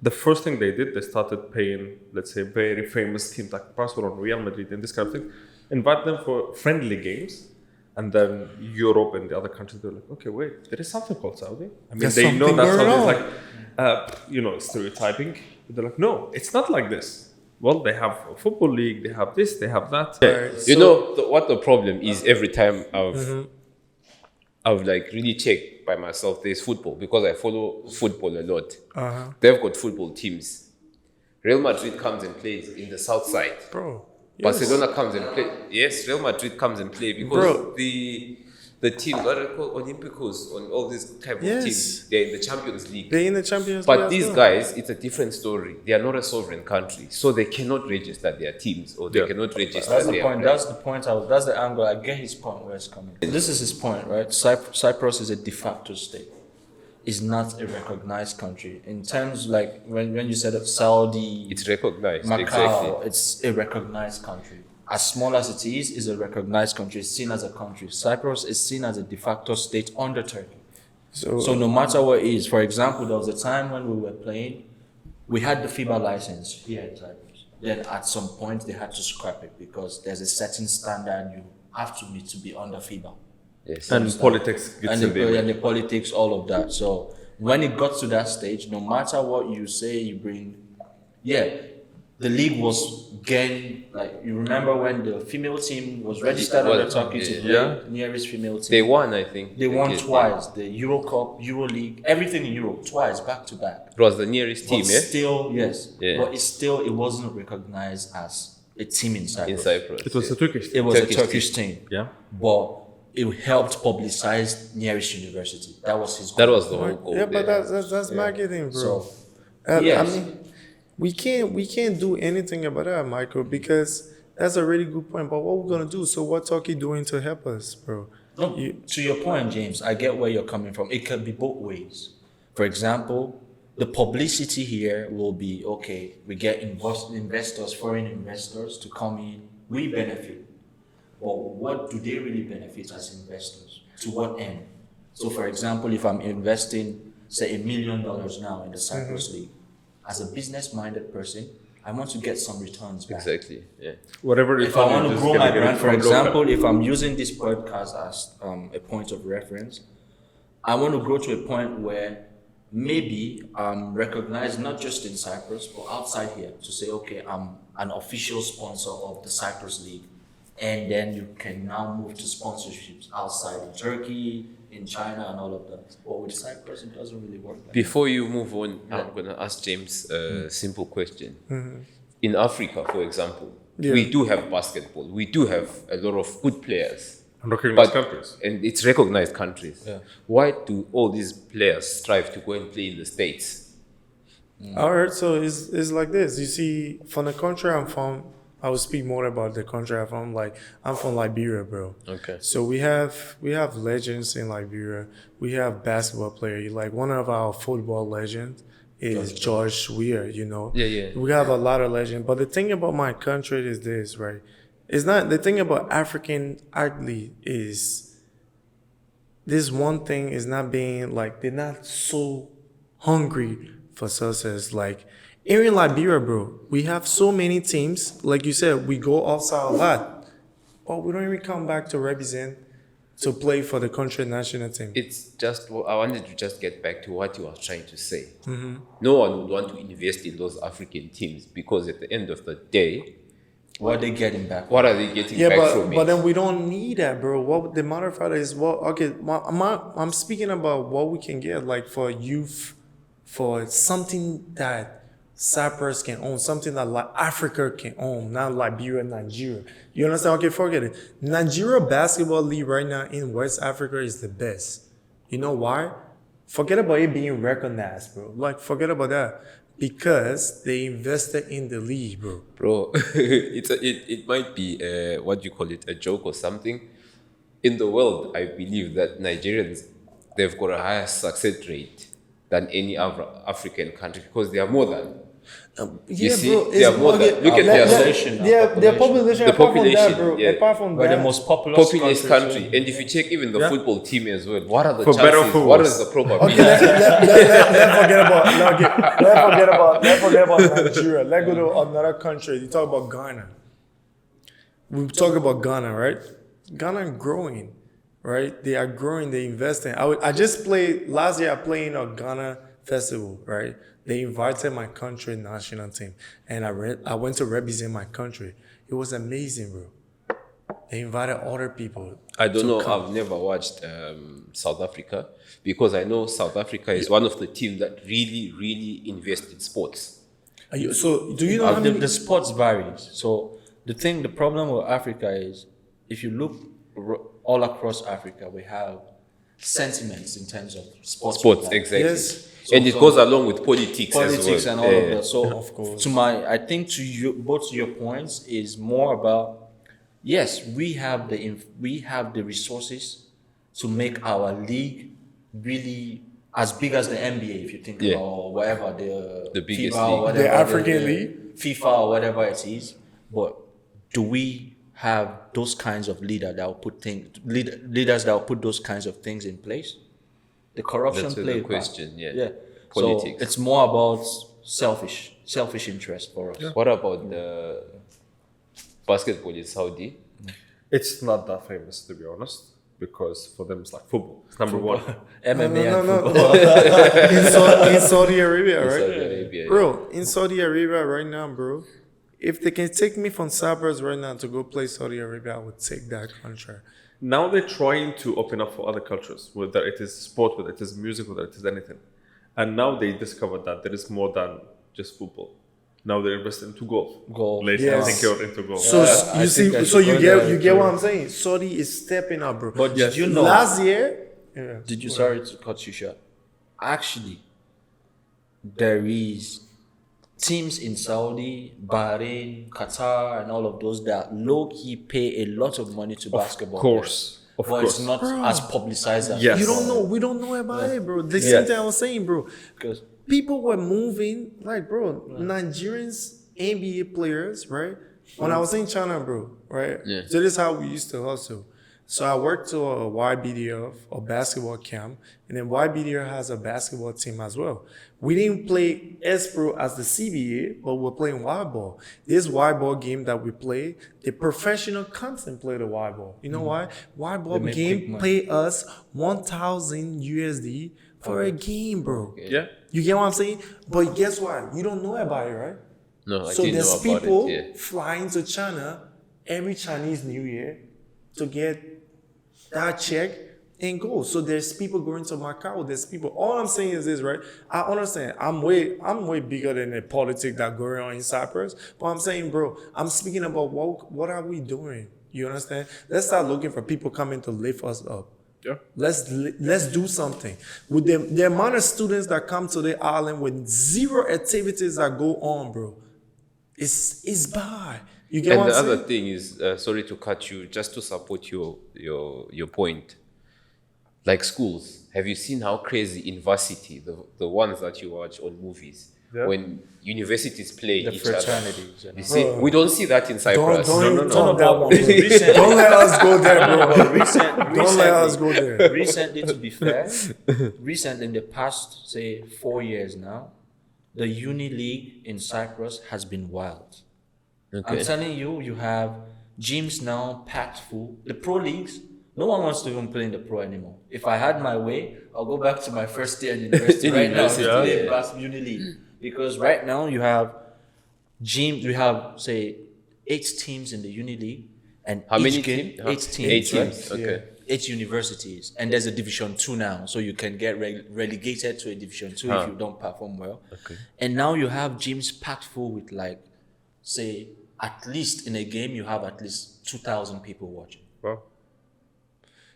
The first thing they did, they started paying, let's say, very famous teams like Barcelona, Real Madrid, and this kind of thing, invite them for friendly games. And then Europe and the other countries, they're like, okay, wait, there is something called Saudi. I mean, There's they know something that Saudi going is like, stereotyping. But they're like, no, it's not like this. Well, they have a football league, they have this, they have that. You know what the problem is? Every time I've like really checked by myself, there's football because I follow football a lot. They've got football teams. Real Madrid comes and plays in the south side. Bro. Yes. Barcelona comes and play. Yes, Real Madrid comes and play because the teams, what are they called, Olympicos, on all these type of teams, they're in the Champions League. They're in the Champions League. But these guys, it's a different story. They are not a sovereign country, so they cannot register their teams or they cannot register That's the their point. That's the point. That's the angle. I get his point where it's coming. This is his point, right? Cyprus is a de facto state. It's not a recognized country. In terms like when you said of Saudi, It's recognized, Macau, exactly. it's a recognized country. As small as it is a recognized country. It's seen as a country. Cyprus is seen as a de facto state under Turkey. So no matter what it is, for example, there was a time when we were playing, we had the FIBA license here in Cyprus. Then at some point they had to scrap it because there's a certain standard you have to meet to be under FIBA. Yes. And politics gets in there. And the politics, all of that. So when it got to that stage, no matter what you say, you bring, the league was getting, like, you remember when the female team was registered under Turkey to play nearest female team. They won, I think. They won twice. The Euro Cup, Euro League, everything in Europe, twice, back to back. It was the nearest team, But still, but it wasn't recognized as a team in Cyprus. in Cyprus. It was a Turkish It team. was Turkish a Turkish team. Yeah. But it helped publicize nearest university. That was his goal. That was the whole goal. Yeah, but there. that's marketing, bro. So, I mean, we can't do anything about that, Michael, because that's a really good point. But what we're gonna do? So what Turkey doing to help us, bro? no, to your point, James, I get where you're coming from. It can be both ways. For example, the publicity here will be, okay, we get investors, foreign investors to come in, we benefit. But what do they really benefit as investors? To what end? So for example, if I'm investing, say $1 million now in the Cyprus League, as a business-minded person, I want to get some returns back. Exactly. Yeah. Whatever If I want to grow my brand, for example, if I'm using this podcast as a point of reference, I want to grow to a point where maybe I'm recognized not just in Cyprus, but outside here to say, okay, I'm an official sponsor of the Cyprus League. And then you can now move to sponsorships outside in Turkey, in China, and all of that. But with Cyprus, it doesn't really work. Before you move on, I'm going to ask James a simple question. In Africa, for example, we do have basketball. We do have a lot of good players. Recognized countries. And it's recognized countries. Yeah. Why do all these players strive to go and play in the States? All right, so it's like this. You see, from the country I'm from, I will speak more about the country I'm from. Like, I'm from Liberia, bro. Okay. So we have legends in Liberia. We have basketball players. Like, one of our football legends is George Weah, you know. Yeah. We have a lot of legends. But the thing about my country is this, right? It's not, the thing about African athlete is this one thing is not being like, they're not so hungry for success. Like, here in Liberia, bro, we have so many teams. Like you said, we go outside a lot, but we don't even come back to represent, to play for the country national team. It's just, I wanted to just get back to what you were trying to say. No one would want to invest in those African teams because at the end of the day, what are they getting back? What are they getting back from it? But then we don't need that, bro. What the matter of fact is, I'm speaking about what we can get, like, for youth, for something that Cyprus can own, something that like Africa can own, not Liberia, Nigeria. You understand? Okay, forget it. Nigeria basketball league right now in West Africa is the best. You know why? Forget about it being recognized, bro. Like, forget about that. Because they invested in the league, bro. Bro, it might be what do you call it, a joke or something. In the world, I believe that Nigerians, they've got a higher success rate than any other African country because they are more than. You see, bro, they are more than. Look at their population. Their population. The Apart population, from that, bro. yeah. Apart from We're that, the most populous country. And if you check even the football team as well, what are the For better or chances? for What worse. is the probability? let's forget about Nigeria. Let's go to another country. You talk about Ghana. We talk about Ghana, right? Ghana growing, right? They are growing. They investing. I just played last year. I played in a Ghana festival, right? They invited my country national team, and I went to represent my country. It was amazing, bro. They invited other people. I don't know. I've never watched South Africa because I know South Africa is one of the teams that really invest in sports. So do you know how many? The sports varies. So the problem with Africa is, if you look all across Africa, we have sentiments in terms of sports. Exactly. Yes. And it goes along with politics as well. and all of that. So Of course. I think to you, both your points is more about, yes, we have the resources to make our league really as big as the NBA, if you think about, or whatever the biggest FIFA league. or whatever, The African league? FIFA or whatever it is. But do we have those kinds of leaders that will put those kinds of things in place? The corruption That's play the a part. question, yeah. Politics. So it's more about selfish interest for us. Yeah. What about the basketball in Saudi? It's not that famous, to be honest, because for them it's like football. It's number one. MMA and No. football. in Saudi Arabia, right? Saudi Arabia, Bro, in Saudi Arabia right now, bro, if they can take me from Cyprus right now to go play Saudi Arabia, I would take that contract. Now they're trying to open up for other cultures, whether it is sport, whether it is music, whether it is anything. And now they discovered that there is more than just football. Now they're investing into golf. Lately, Yes. I think you're into golf. So I you think I see, so should you go get there you get too. what I'm saying. Saudi is stepping up, bro. But did you know? Last year, yeah. Sorry to cut you short. Actually, there is teams in Saudi, Bahrain, Qatar, and all of those that low-key pay a lot of money to basketball. Of But course. it's not as publicized as Yes. You don't know. We don't know about it, bro. The same thing I was saying, bro. because People were moving, like, bro, Nigerians, NBA players, right? When I was in China, bro, right? Yeah. So this is how we used to hustle. So I worked to a YBDF, a basketball camp, and then YBDF has a basketball team as well. We didn't play S-Pro as the CBA, but we're playing Y-ball. This Y-ball game that we play, the professional comes and play the Y-ball. You know why? Y-ball They make game quick money. pay us 1,000 USD for a game, bro. Yeah. You get what I'm saying? But guess what? You don't know about it, right? No, I So didn't there's know about people it. Yeah. flying to China every Chinese New Year to get that check and go. So there's people going to Macau. There's people. All I'm saying is this, right? I understand. I'm way bigger than the politics that going on in Cyprus. But I'm saying, bro, I'm speaking about what are we doing? You understand? Let's start looking for people coming to lift us up. Yeah. Let's do something with the amount of students that come to the island with zero activities that go on, bro. It's bad. You get And what the I'm other saying? thing is, sorry to cut you, just to support your point. Like schools, have you seen how crazy in varsity, the ones that you watch on movies, Yeah. when universities play The each other? fraternities. You see, we don't see that in Cyprus. Don't even no, talk no, that but one. Bro. recently- Don't let us go there, bro. Don't let us recently, go there. recently, to be fair, recently in the past, say 4 years now, the uni league in Cyprus has been wild. I'm Okay. telling you, you have gyms now packed full. The pro leagues, no one wants to even play in the pro anymore. If I had my way, I'll go back to my first year in university right now to University, play yeah. basketball uni league. Because right now you have gyms, we have say 8 teams in the uni league, and How each many game, teams? 8 teams, 8 right? teams. Okay. 8 universities, and there's a division 2 now, so you can get relegated to a division 2 if you don't perform well. Okay. And now you have gyms packed full with, like, say, at least in a game you have at least 2,000 people watching. Wow.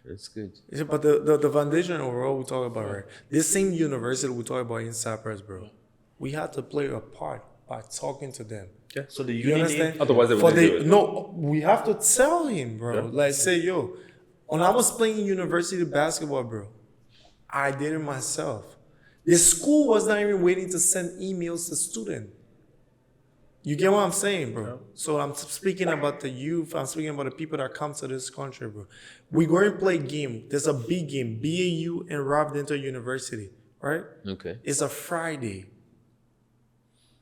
That's good. Yeah, but the foundation overall we talk about, right? This same university we talk about in Cyprus, bro. We had to play a part by talking to them. So the You uni understand? league, Otherwise, they For wouldn't do the it. no, we have to tell him, bro. Like say, yo, when I was playing university basketball, bro, I did it myself. The school was not even waiting to send emails to students. You get what I'm saying, bro? So I'm speaking about the youth. I'm speaking about the people that come to this country, bro. We go and play game. There's a big game, BAU and Rob Dental University, right? Okay. It's a Friday.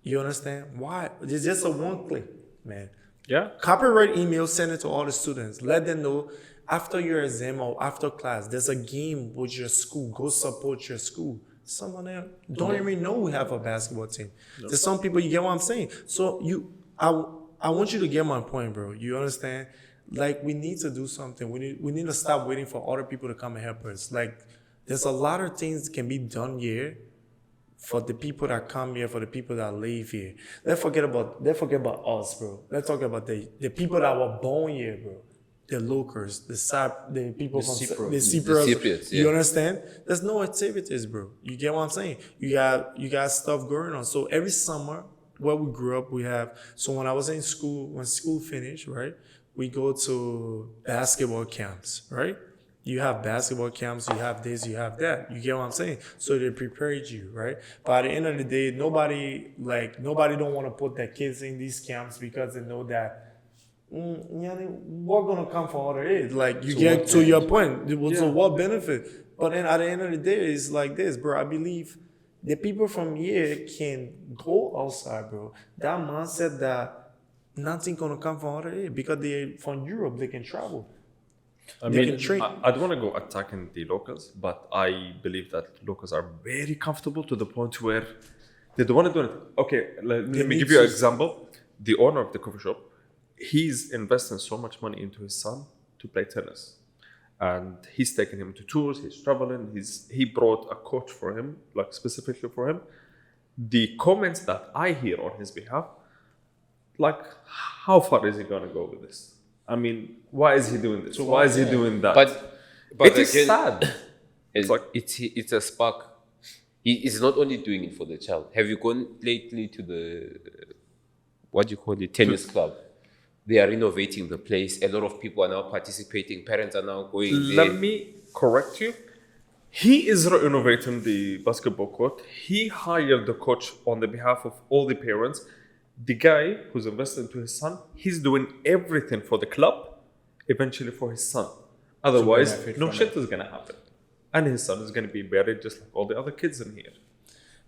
You understand? Why? It's just a one click, man. Yeah. Copyright email, send it to all the students. Let them know after your exam or after class, there's a game with your school. Go support your school. Some of them don't even know we have a basketball team. There's some people, you get what I'm saying? So I want you to get my point, bro. You understand? Like, we need to do something. We need to stop waiting for other people to come and help us. Like, there's a lot of things that can be done here for the people that come here, for the people that live here. Let's forget about us, bro. Let's talk about the people that were born here, bro. The locals, the people The from Cypriots. the Cypriots. The Cypriots, You yeah. understand? There's no activities, bro. You get what I'm saying? You got stuff going on. So every summer where we grew up, we have. So when I was in school, when school finished, right, we go to basketball camps, right? You have basketball camps, you have this, you have that. You get what I'm saying? So they prepared you, right? But at the end of the day, nobody don't want to put their kids in these camps because they know that we're gonna come for other age. Like you get to your point. So what benefit? But then at the end of the day, it's like this, bro. I believe the people from here can go outside, bro. That mindset that nothing gonna come from other age because they're from Europe, they can travel. I They mean, can train. I don't want to go attacking the locals, but I believe that locals are very comfortable to the point where they don't want to do anything. Okay, let me need give you an to- example. The owner of the coffee shop, he's investing so much money into his son to play tennis. And he's taking him to tours, he's traveling, he brought a coach for him, like specifically for him. The comments that I hear on his behalf, like, how far is he going to go with this? I mean, why is he doing this? Why is he doing that? But it is again, sad. It's, like- it's a spark. He is not only doing it for the child. Have you gone lately to the what do you call it, tennis club? They are renovating the place. A lot of people are now participating. Parents are now going there. Let me correct you. He is renovating the basketball court. He hired the coach on the behalf of all the parents. The guy who's invested into his son, he's doing everything for the club, eventually for his son. Otherwise, benefit no from shit is gonna happen, and his son is gonna be buried just like all the other kids in here.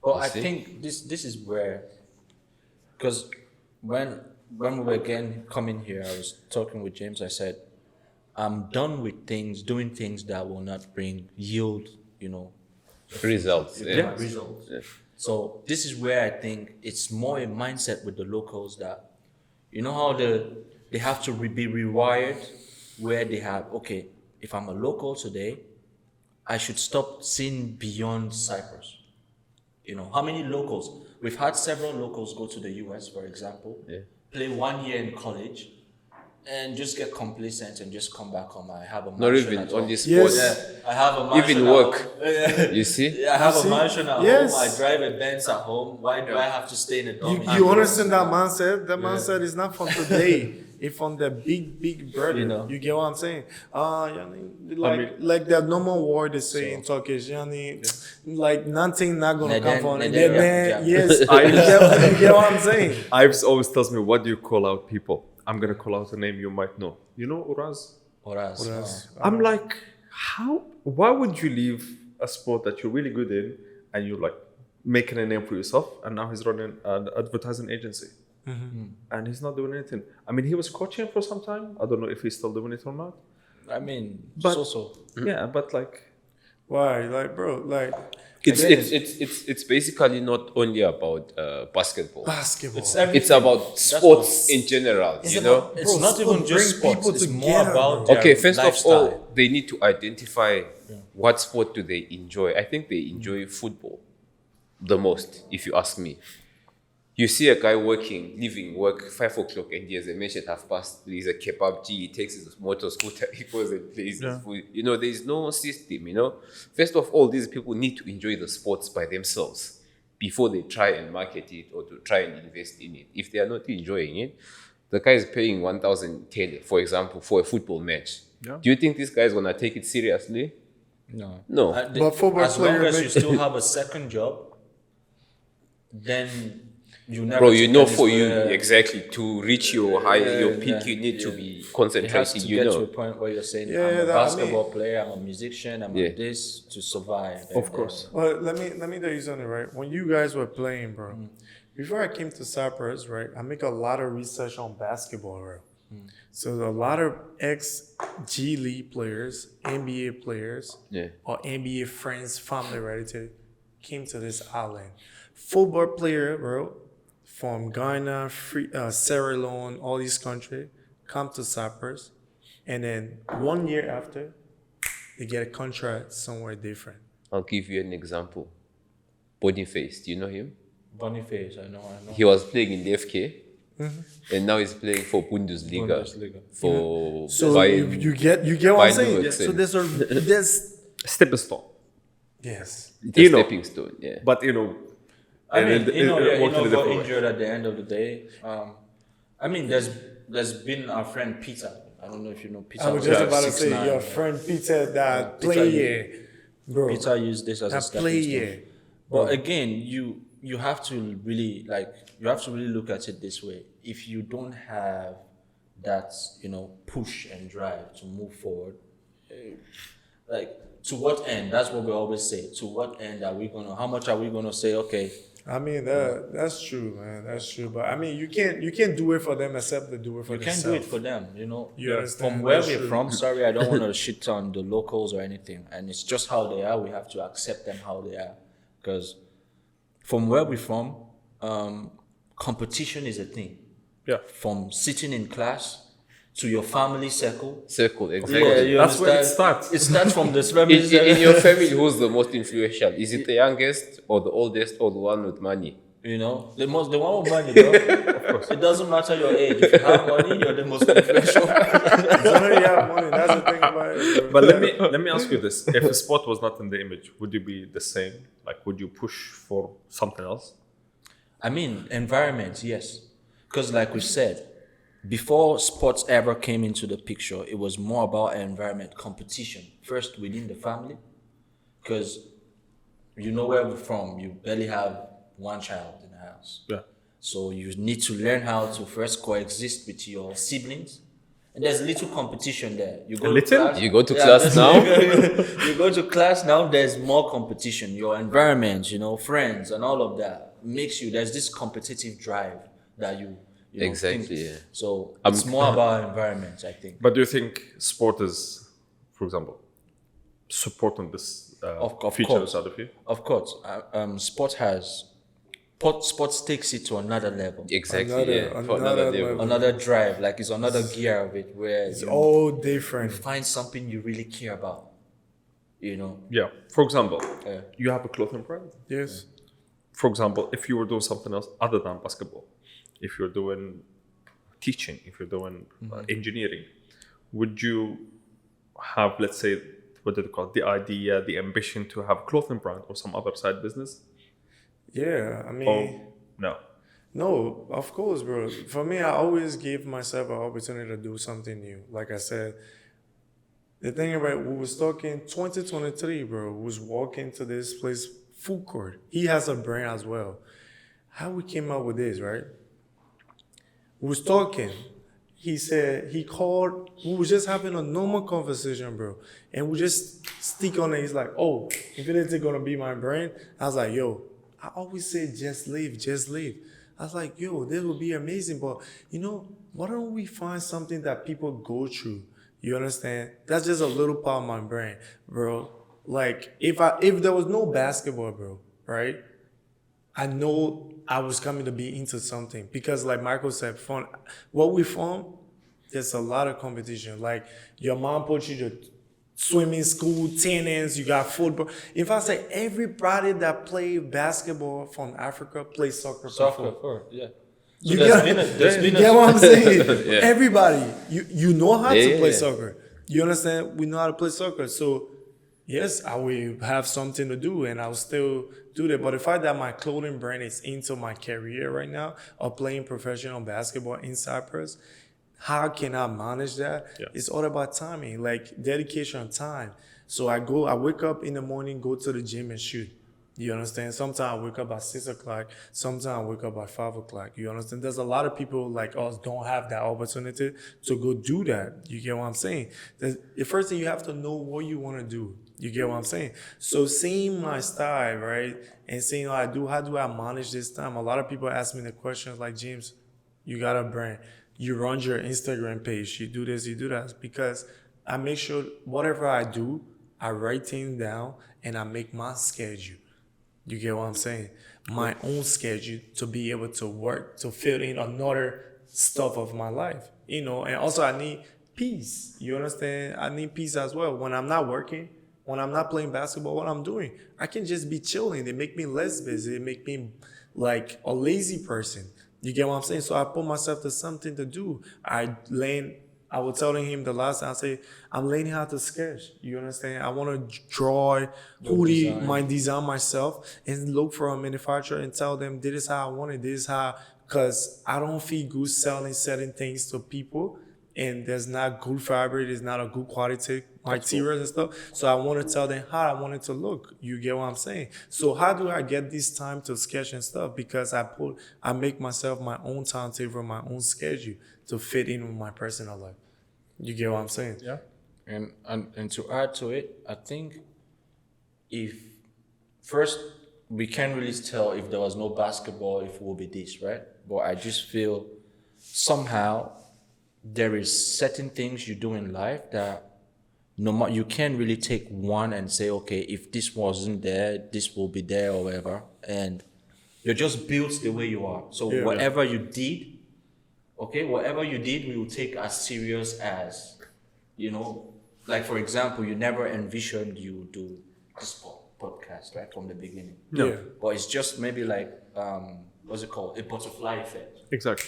Well, I see? think this is where, because when we were again coming here, I was talking with James. I said, I'm done with doing things that will not bring yield, Results. Yeah. results. So this is where I think it's more a mindset with the locals that, how they have to be rewired, where they have, okay, if I'm a local today, I should stop seeing beyond Cyprus. How many locals? We've had several locals go to the US, for example, play 1 year in college, and just get complacent and just come back home. I have a Not mansion even at on home. this sport. Yes. I have a mansion Even at work. home. You see? I have You a see? mansion at Yes. home. I drive a Benz at home. Why do I have to stay in a dorm? You understand that mindset? That mindset is not from today. It's from the big brother. You get what I'm saying? Like the normal word they say in Turkish, like nothing not gonna come from it. Yes, you get what I'm saying? Ives always tells me, "What do you call out people?" I'm gonna call out a name you might know. You know Uraz? Uraz. I'm like, how? Why would you leave a sport that you're really good in and you're like making a name for yourself? And now he's running an advertising agency, and he's not doing anything. I mean, he was coaching for some time. I don't know if he's still doing it or not. I mean, But- so. Yeah, but like, Why? Like, bro, like It's basically not only about basketball. basketball. It's about sports in general, It's you know? about- It's Bro, not sport even just bring sports. people It's more together, about bro. their Okay, first lifestyle. of all, they need to identify what sport do they enjoy. I think they enjoy football the most, if you ask me. You see a guy leaving work 5 o'clock, and he has a match at 3:30. He's a kebab G. He takes his motor scooter. He goes and plays his food. There is no system. First of all, these people need to enjoy the sports by themselves before they try and market it or to try and invest in it. If they are not enjoying it, the guy is paying 1,000 TL, for example, for a football match. Yeah. Do you think this guy is gonna take it seriously? No. But football as long player as you make- still have a second job, then you never. Bro, think for you where- exactly to reach your peak, you need to be It has concentrating. to get to a point where you're saying, I'm a basketball player, I'm a musician, I'm a this to survive. of course. Well, let me tell you something, right? When you guys were playing, bro, before I came to Cyprus, right, I make a lot of research on basketball, bro. So a lot of ex-G League players, NBA players, or NBA friends, family relative, came to this island. Football player, bro, from Ghana, Sierra Leone, all these countries, come to Cyprus, and then 1 year after, they get a contract somewhere different. I'll give you an example. Boniface, do you know him? Boniface, I know. He was playing in the FK, and now he's playing for Bundesliga. For So Bayern. you get what I'm Bayern saying? Leverkusen. So there's Stepping stone. yes. It's a You know. stepping stone, yeah. But I mean, worked in a got different way. injured at the end of the day. I mean, there's been our friend Peter. I don't know if you know Peter. I was just about to 6'9", say your friend Peter that Peter, play here, bro. Peter used this as a That stepping play stone. here. But again, you have to really look at it this way. If you don't have that, push and drive to move forward, to what end? That's what we always say. To what end are we how much are we gonna say, okay, I mean that's true, man. That's true. But I mean you can't do it for them except to do it for you themselves. can't do it for them, You understand? From where That's we're true. from, sorry, I don't want to shit on the locals or anything. And it's just how they are. We have to accept them how they are. Because from where we're from, competition is a thing. Yeah. From sitting in class to your family circle. Circle, exactly. Yeah, you That's where it understand? starts. It starts from this In your family, who's the most influential? Is it the youngest or the oldest or the one with money? the one with money, bro. Of course. It doesn't matter your age. If you have money, you're the most influential. So you have money. That's the thing about it. Bro. But let me ask you this: if a sport was not in the image, would you be the same? Like, would you push for something else? I mean, environment, yes. Because like we said, before sports ever came into the picture, it was more about environment, competition. First within the family, because you know where we're from, you barely have one child in the house. Yeah. So you need to learn how to first coexist with your siblings And there's little competition there. You go Little? to class. You go to class now? You go to class now. There's more competition. Your environment, friends, and all of that makes you. There's this competitive drive that you know, Exactly, think. yeah. So it's more about environment, I think. But do you think sport is, for example, supporting this Of feature course. inside of you? Of course, sports takes it to another level. Exactly. For another level. Another drive, like it's another gear of it where It's all different. find something you really care about. Yeah. For example, Yeah. you have a clothing brand. Yes. For example, if you were doing something else other than basketball, if you're doing teaching, if you're doing engineering, would you have, let's say, what do they call it, the idea, the ambition to have a clothing brand or some other side business? Yeah, I mean, Oh, no. no, of course, bro. For me, I always give myself an opportunity to do something new. Like I said, the thing about we was talking 2023, bro. Was walking to this place, food court. He has a brand as well. How we came up with this, right? We was talking. He said he called. We was just having a normal conversation, bro, and we just stick on it. He's like, "Oh, Infinity gonna be my brand." I was like, "Yo, I always say just leave, just leave." I was like, "Yo, this would be amazing, but why don't we find something that people go through?" You understand? That's just a little part of my brain, bro. Like if there was no basketball, bro, right? I know I was coming to be into something because, like Michael said, from what we form, there's a lot of competition. Like your mom put you to swimming school, tennis, you got football. If I say everybody that played basketball from Africa plays soccer. Yeah. You get what I'm saying? Yeah. Everybody, you know how to play Yeah. soccer. You understand? We know how to play soccer. So, yes, I will have something to do and I'll still do that. But the fact that my clothing brand is into my career right now of playing professional basketball in Cyprus, how can I manage that? Yeah. It's all about timing, like dedication and time. So I wake up in the morning, go to the gym and shoot. You understand? Sometimes I wake up at 6 o'clock. Sometimes I wake up at 5 o'clock. You understand? There's a lot of people like us don't have that opportunity to go do that. You get what I'm saying? The first thing you have to know what you want to do. You get what I'm saying? So seeing my style, right? And seeing how do I manage this time? A lot of people ask me the questions like, James, you got a brand. You run your Instagram page. You do this, you do that. Because I make sure whatever I do, I write things down and I make my schedule. You get what I'm saying? My own schedule to be able to work, to fill in another stuff of my life, and also I need peace. You understand? I need peace as well. When I'm not working, when I'm not playing basketball, what I'm doing, I can just be chilling. They make me less busy. They make me like a lazy person. You get what I'm saying? So I put myself to something to do. I was telling him the last time, I say, I'm learning how to sketch. You understand? I want to draw hoodie, my design myself, and look for a manufacturer and tell them, this is how I want it. This is how, because I don't feel good selling certain things to people, and there's not good fabric, there's not a good quality materials and stuff. So I want to tell them how I want it to look. You get what I'm saying? So how do I get this time to sketch and stuff? Because I make myself my own timetable, my own schedule to fit in with my personal life. You get what I'm saying? Yeah. And to add to it, I think if first we can't really tell if there was no basketball, if it will be this, right? But I just feel somehow there is certain things you do in life that you can't really take one and say, okay, if this wasn't there, this will be there or whatever. And you're just built the way you are. So whatever you did, we will take as serious as, like for example, you never envisioned you would do this podcast, right, from the beginning. No. Yeah. But it's just maybe like, what's it called? A butterfly effect. Exactly.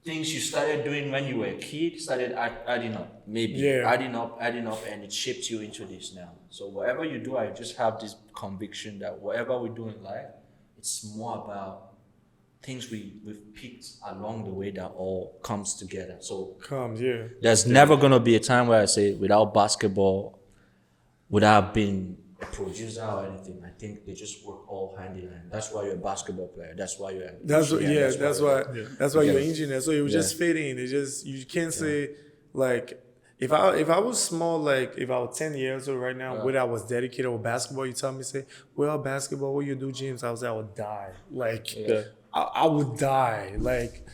Things you started doing when you were a kid started adding up, adding up, and it shaped you into this now. So whatever you do, I just have this conviction that whatever we do in life, it's more about things we've picked along the way that all comes together. So there's never gonna be a time where I say without basketball, would I have been a producer or anything. I think they just work all hand in hand. That's why you're a basketball player. That's why you're That's why you're an engineer. So it was just fitting. It just, you can't say Like, if I was small, like if I was 10 years old right now, whether I was dedicated with basketball, you tell me, say, well, basketball, what you do, James? I was like, I would die. Like, I would die. Like,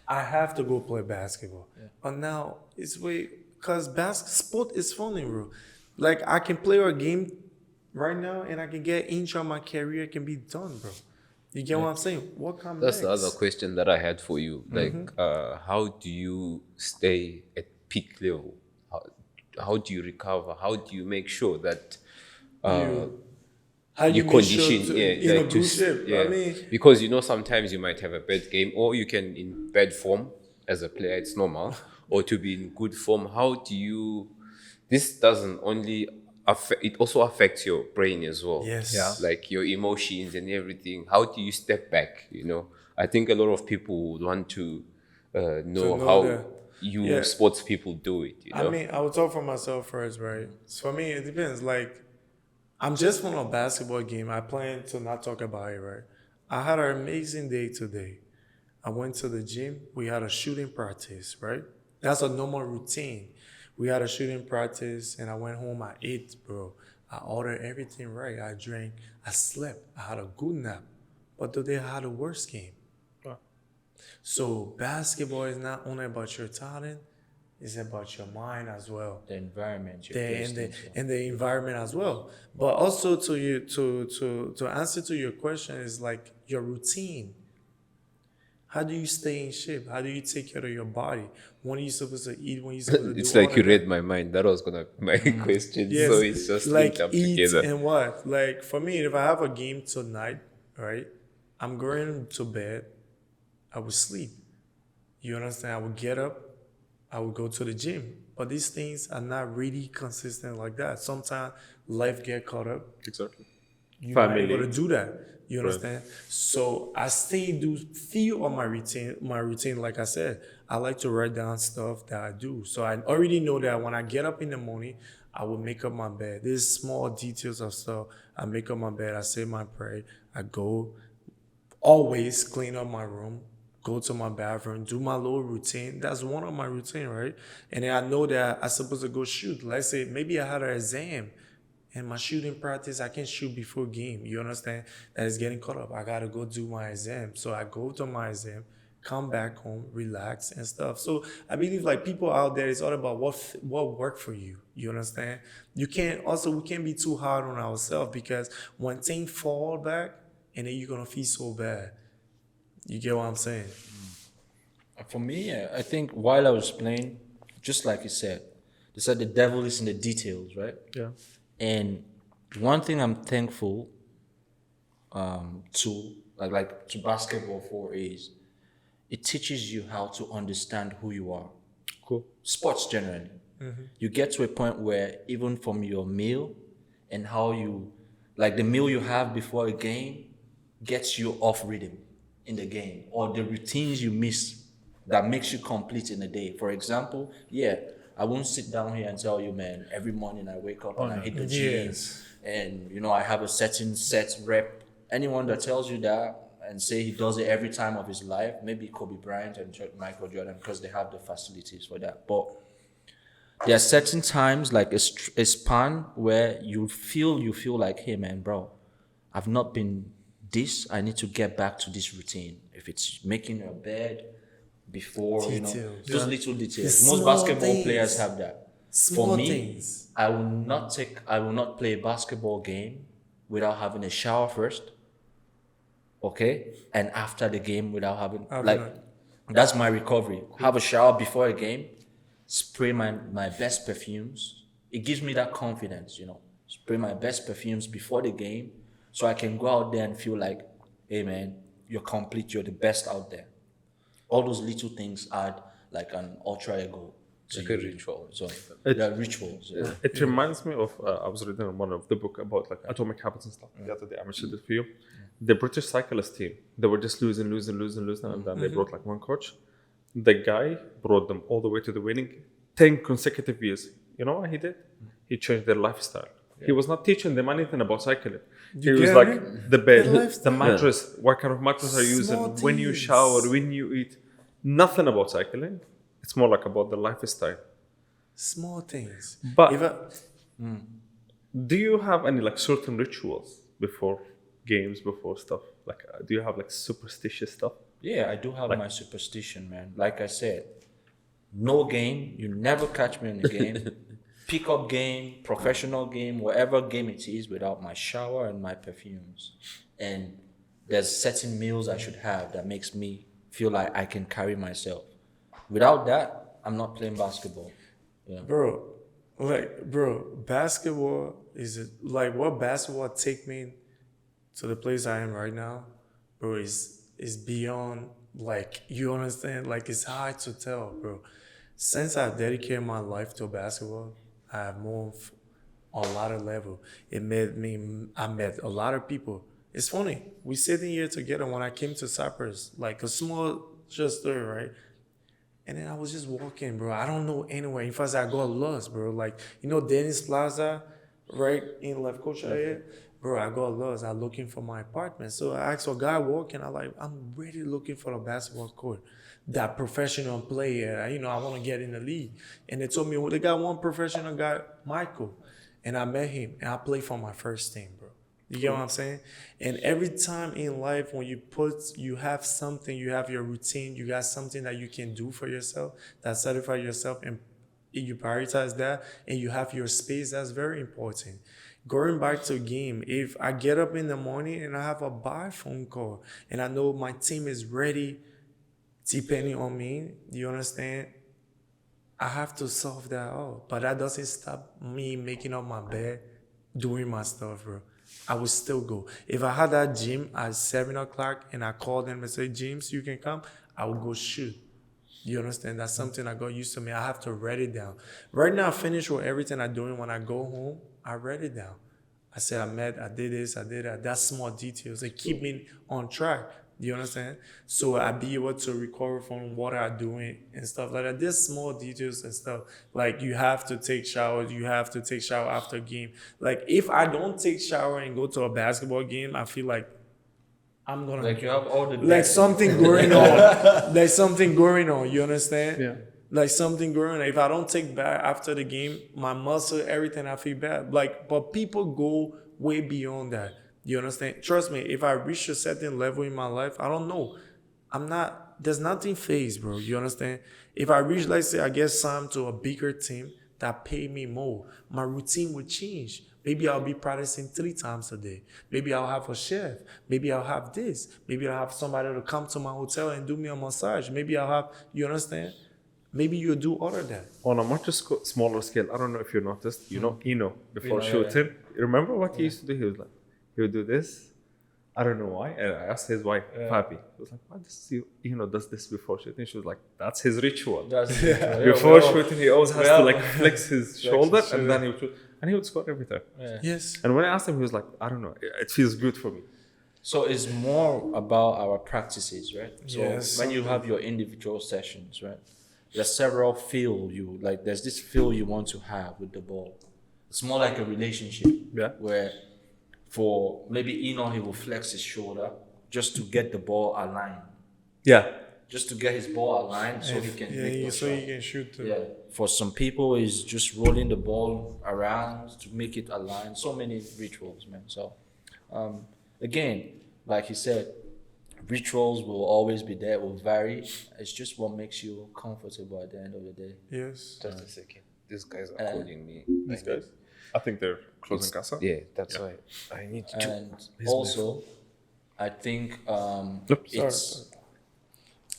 I have to go play basketball. But now it's because sport is funny, bro. Like, I can play a game right now and I can get inch on my career, it can be done, bro. You get what I'm saying? What comes That's next? the other question that I had for you. Like, how do you stay at peak level? How do you recover? How do you make sure that How you make condition? sure to, good shape. yeah. I mean, Because sometimes you might have a bad game, or you can in bad form as a player. It's normal, or to be in good form. How do you? This doesn't only affect. It also affects your brain as well. Yes. Yeah. Like your emotions and everything. How do you step back? I think a lot of people would want to know how sports people do it. I mean, I will talk for myself first, right? So for me, it depends. Like, I'm just from a basketball game. I plan to not talk about it, right? I had an amazing day today. I went to the gym. We had a shooting practice, right? That's a normal routine. We had a shooting practice, and I went home. I ate, bro. I ordered everything right. I drank. I slept. I had a good nap. But today I had a worse game. So basketball is not only about your talent, it's about your mind as well. The environment. And the environment as well. But also to answer to your question is like your routine. How do you stay in shape? How do you take care of your body? When are you supposed to eat? When are you supposed to do It's like all you of read my mind. That was gonna be my question. Yes, So it's just like linked up eat together. and what? Like for me, if I have a game tonight, right, I'm going to bed. I would sleep. You understand? I would get up. I would go to the gym. But these things are not really consistent like that. Sometimes life get caught up. Exactly. You're Family. not able to do that. You understand? So I do feel on my routine, like I said, I like to write down stuff that I do. So I already know that when I get up in the morning, I will make up my bed. There's small details of stuff. I make up my bed. I say my prayer. I go, always clean up my room, go to my bathroom, do my little routine. That's one of my routine, right? And then I know that I'm supposed to go shoot. Let's say maybe I had an exam. And my shooting practice, I can't shoot before game. You understand? That is getting caught up. I got to go do my exam. So I go to my exam, come back home, relax and stuff. So I believe like people out there, it's all about what worked for you. You understand? We can't be too hard on ourselves because when things fall back and then you're going to feel so bad. You get what I'm saying? For me, I think while I was playing, just like you said, they said the devil is in the details, right? Yeah. And one thing I'm thankful to basketball for is it teaches you how to understand who you are. Cool. Sports generally. Mm-hmm. You get to a point where even from your meal and how you, like the meal you have before a game gets you off rhythm in the game, or the routines you miss that makes you complete in a day. For example, I won't sit down here and tell you, man, every morning I wake up and I hit the gym and, I have a certain set rep. Anyone that tells you that and say he does it every time of his life, maybe Kobe Bryant and Michael Jordan, because they have the facilities for that. But there are certain times, like a span where you feel like, hey, man, bro, I've not been this. I need to get back to this routine. If it's making your bed, before, those little details. Most basketball players have that. For me, I will not play a basketball game without having a shower first. Okay? And after the game without having, that's my recovery. Have a shower before a game, spray my best perfumes. It gives me that confidence, Spray my best perfumes before the game so I can go out there and feel like, hey man, you're complete, you're the best out there. All those little things add like an ultra ego. Like a ritual. So they're rituals. Yeah. It reminds me of, I was reading one of the book about like atomic habits and stuff. The other day I mentioned it for you. The British cyclist team, they were just losing. And then they brought like one coach. The guy brought them all the way to the winning 10 consecutive years. You know what he did? He changed their lifestyle. He was not teaching them anything about cycling. He was like the bed, the mattress, what kind of mattress are you using, when you shower, when you eat. Nothing about cycling. It's more like about the lifestyle. Small things. But If I, do you have any like certain rituals before games, before stuff? Like, do you have like superstitious stuff? Yeah, I do have my superstition, man. Like I said, no game, you never catch me in a game. Pick-up game, professional game, whatever game it is, without my shower and my perfumes. And there's certain meals I should have that makes me feel like I can carry myself. Without that, I'm not playing basketball. Yeah. bro, basketball is like what basketball take me to the place I am right now, bro, is beyond, like, you understand? Like, it's hard to tell, bro. Since I've dedicated my life to basketball, I have moved on a lot of level. I met a lot of people. It's funny, we sitting here together when I came to Cyprus, like a small just story, right? And then I was just walking, bro. I don't know anywhere. In fact, I got lost, bro. Like, Dennis Plaza, right in Left Coast area? Bro, I got lost. I'm looking for my apartment. So I asked a guy walking, I'm really looking for a basketball court. That professional player, I want to get in the league. And they told me, well, they got one professional guy, Michael. And I met him, and I played for my first team, bro. You get what I'm saying? And every time in life, when you have something, you have your routine, you got something that you can do for yourself, that satisfy yourself, and you prioritize that, and you have your space, that's very important. Going back to game, if I get up in the morning and I have a bad phone call, and I know my team is ready, depending on me, you understand? I have to solve that out. But that doesn't stop me making up my bed, doing my stuff, bro. I would still go. If I had that gym at 7 o'clock and I called them and say, James, you can come, I would go shoot. You understand? That's something I got used to. Me. I have to write it down. Right now, I finish with everything I'm doing. When I go home, I write it down. I said, I did this, I did that. That's small details. They keep me on track. You understand? So I be able to recover from what I'm doing and stuff like that. There's small details and stuff. Like, you have to take showers. You have to take shower after game. Like, if I don't take shower and go to a basketball game, I feel like I'm going to... Like, you have all the... Like, something going on. Like, something going on. You understand? Yeah. Like, something going on. If I don't take bath after the game, my muscle, everything, I feel bad. Like, but people go way beyond that. You understand? Trust me, if I reach a certain level in my life, I don't know. There's nothing phased, bro. You understand? If I reach, let's say I get signed to a bigger team that pay me more, my routine will change. Maybe I'll be practicing 3 times a day. Maybe I'll have a chef. Maybe I'll have this. Maybe I'll have somebody to come to my hotel and do me a massage. Maybe I'll have, you understand? Maybe you'll do all of that. On a much smaller scale, I don't know if you noticed, Eno, before shooting. You remember what he used to do? He was like, he would do this. I don't know why. And I asked his wife, Fabi. He was like, why does does this before shooting? She was like, that's his ritual. Before shooting, he always has to like flex his shoulder and then he would shoot. And he would score every time. Yeah. Yes. And when I asked him, he was like, I don't know. It feels good for me. So it's more about our practices, right? So Yes. when you have your individual sessions, right? There's several there's this feel you want to have with the ball. It's more like a relationship. Yeah. Where for maybe he will flex his shoulder just to get the ball aligned. Yeah. Just to get his ball aligned so he can make the so shot. you can shoot too. Yeah. For some people, it's just rolling the ball around to make it align. So many rituals, man. So, again, like he said, rituals will always be there, will vary. It's just what makes you comfortable at the end of the day. Yes. Just a second. These guys are calling me. These guys? I think they're closing casa. Yeah, that's why I need to. And also, I think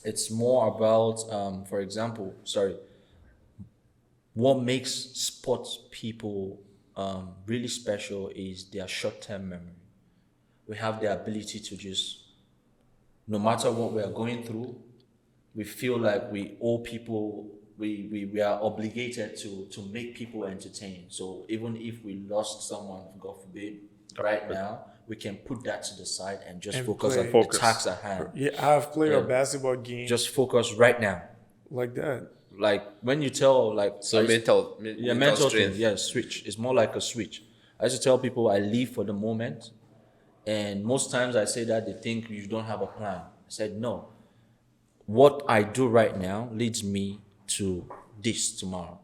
it's more about, for example, what makes sports people really special is their short-term memory. We have the ability to just, no matter what we are going through, we feel like we owe people, we are obligated to make people entertain. So even if we lost someone, God forbid, right now, we can put that to the side and just focus on the task at hand. Yeah, I've played a basketball game. Just focus right now. Like that. Like when you tell, mental mental strength. thing, switch. It's more like a switch. I used to tell people I live for the moment, and most times I say that they think you don't have a plan. I said no. What I do right now leads me to this tomorrow.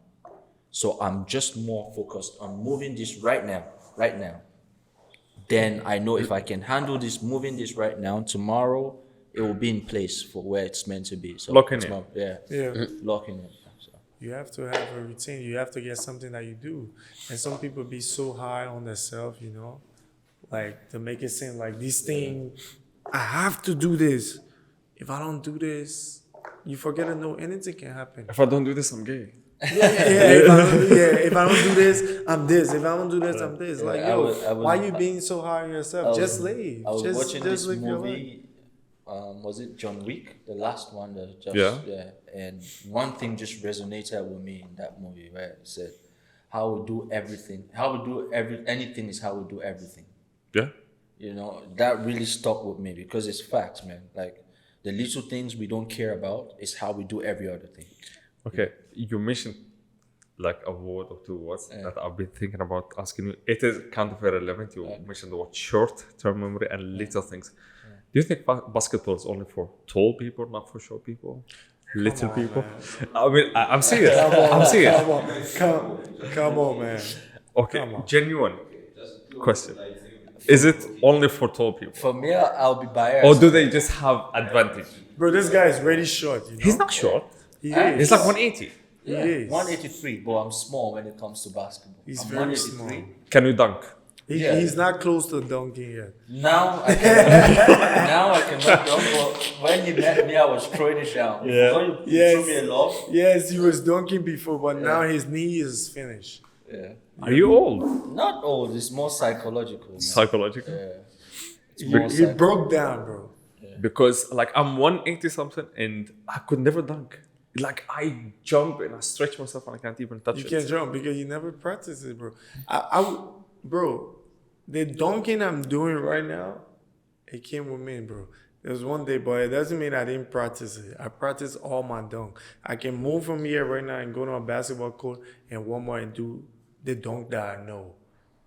So I'm just more focused on moving this right now. Then I know if I can handle this, moving this right now, tomorrow it will be in place for where it's meant to be. So Locking it's it. Yeah. locking it. So. You have to have a routine. You have to get something that you do. And some people be so high on themselves, you know, like to make it seem like this thing, I have to do this. If I don't do this, you forget to know anything can happen. If I don't do this, I'm gay. If I don't do this, I'm this. If I don't do this, I'm this. Like, yo, I was- why you being so hard on yourself? Just leave. I was just, watching just this live your life. movie. Was it John Wick, the last one? That just, Yeah. And one thing just resonated with me in that movie, where it said, "How we do everything, anything is how we do everything." Yeah. You know, that really stuck with me because it's facts, man. Like the little things we don't care about is how we do every other thing. Okay, you mentioned like a word or two words that I've been thinking about asking you. It is kind of irrelevant. You mentioned the word short-term memory and little things. Do you think basketball is only for tall people, not for short people? Little people? I mean, I'm serious. I'm serious. Come on, man. Okay, Come on. genuine question. Is it only for tall people? For me, I'll be biased. Or do they just have advantage? Bro, this guy is really short. You know? He's not short. He He's is. like 180. He is. 183, but I'm small when it comes to basketball. He's I'm very 183. small. Can you dunk? He's not close to dunking yet. Now I cannot dunk, but when he met me, I was throwing it down. Yeah. So you Yes. threw me a lob. Yes, he was dunking before, but now his knee is finished. Yeah. Are you old? Not old, it's more psychological. Man. Psychological? It's more He broke down, bro. Because like I'm 180 something and I could never dunk. Like I jump and I stretch myself and I can't even touch You it. can't jump because you never practice it, bro. Bro, the dunking I'm doing right now, it came with me, bro. There was one day, but it doesn't mean I didn't practice it. I practice all my dunk. I can move from here right now and go to a basketball court and warm up and do the dunk that I know.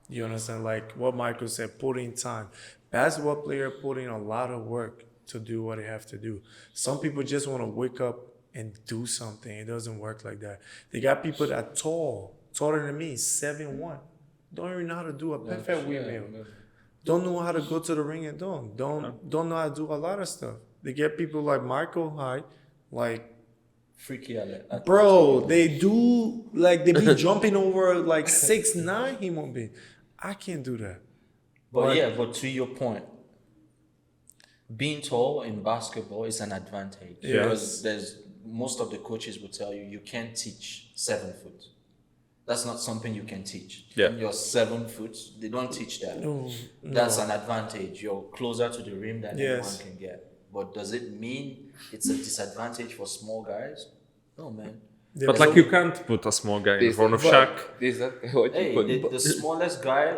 You understand? Like what Michael said, put in time. Basketball player put in a lot of work to do what they have to do. Some people just want to wake up and do something. It doesn't work like that. They got people that taller than me, 7'1". Don't even know how to do a perfect windmill. Don't know how to go to the ring and dunk. Don't know how to do a lot of stuff. They get people like Michael Hyde, like freaky at it. bro, they do like they be jumping over like 6'9" human being. I can't do that. But to your point, being tall in basketball is an advantage. Yes. Because there's most of the coaches will tell you can't teach 7 foot. That's not something you can teach. Yeah. When you're 7 foot, they don't teach that. No, That's an advantage. You're closer to the rim than Yes. anyone can get. But does it mean it's a disadvantage for small guys? No, man. But like you can't put a small guy in front of Shaq. There's that what you Hey, call the smallest guy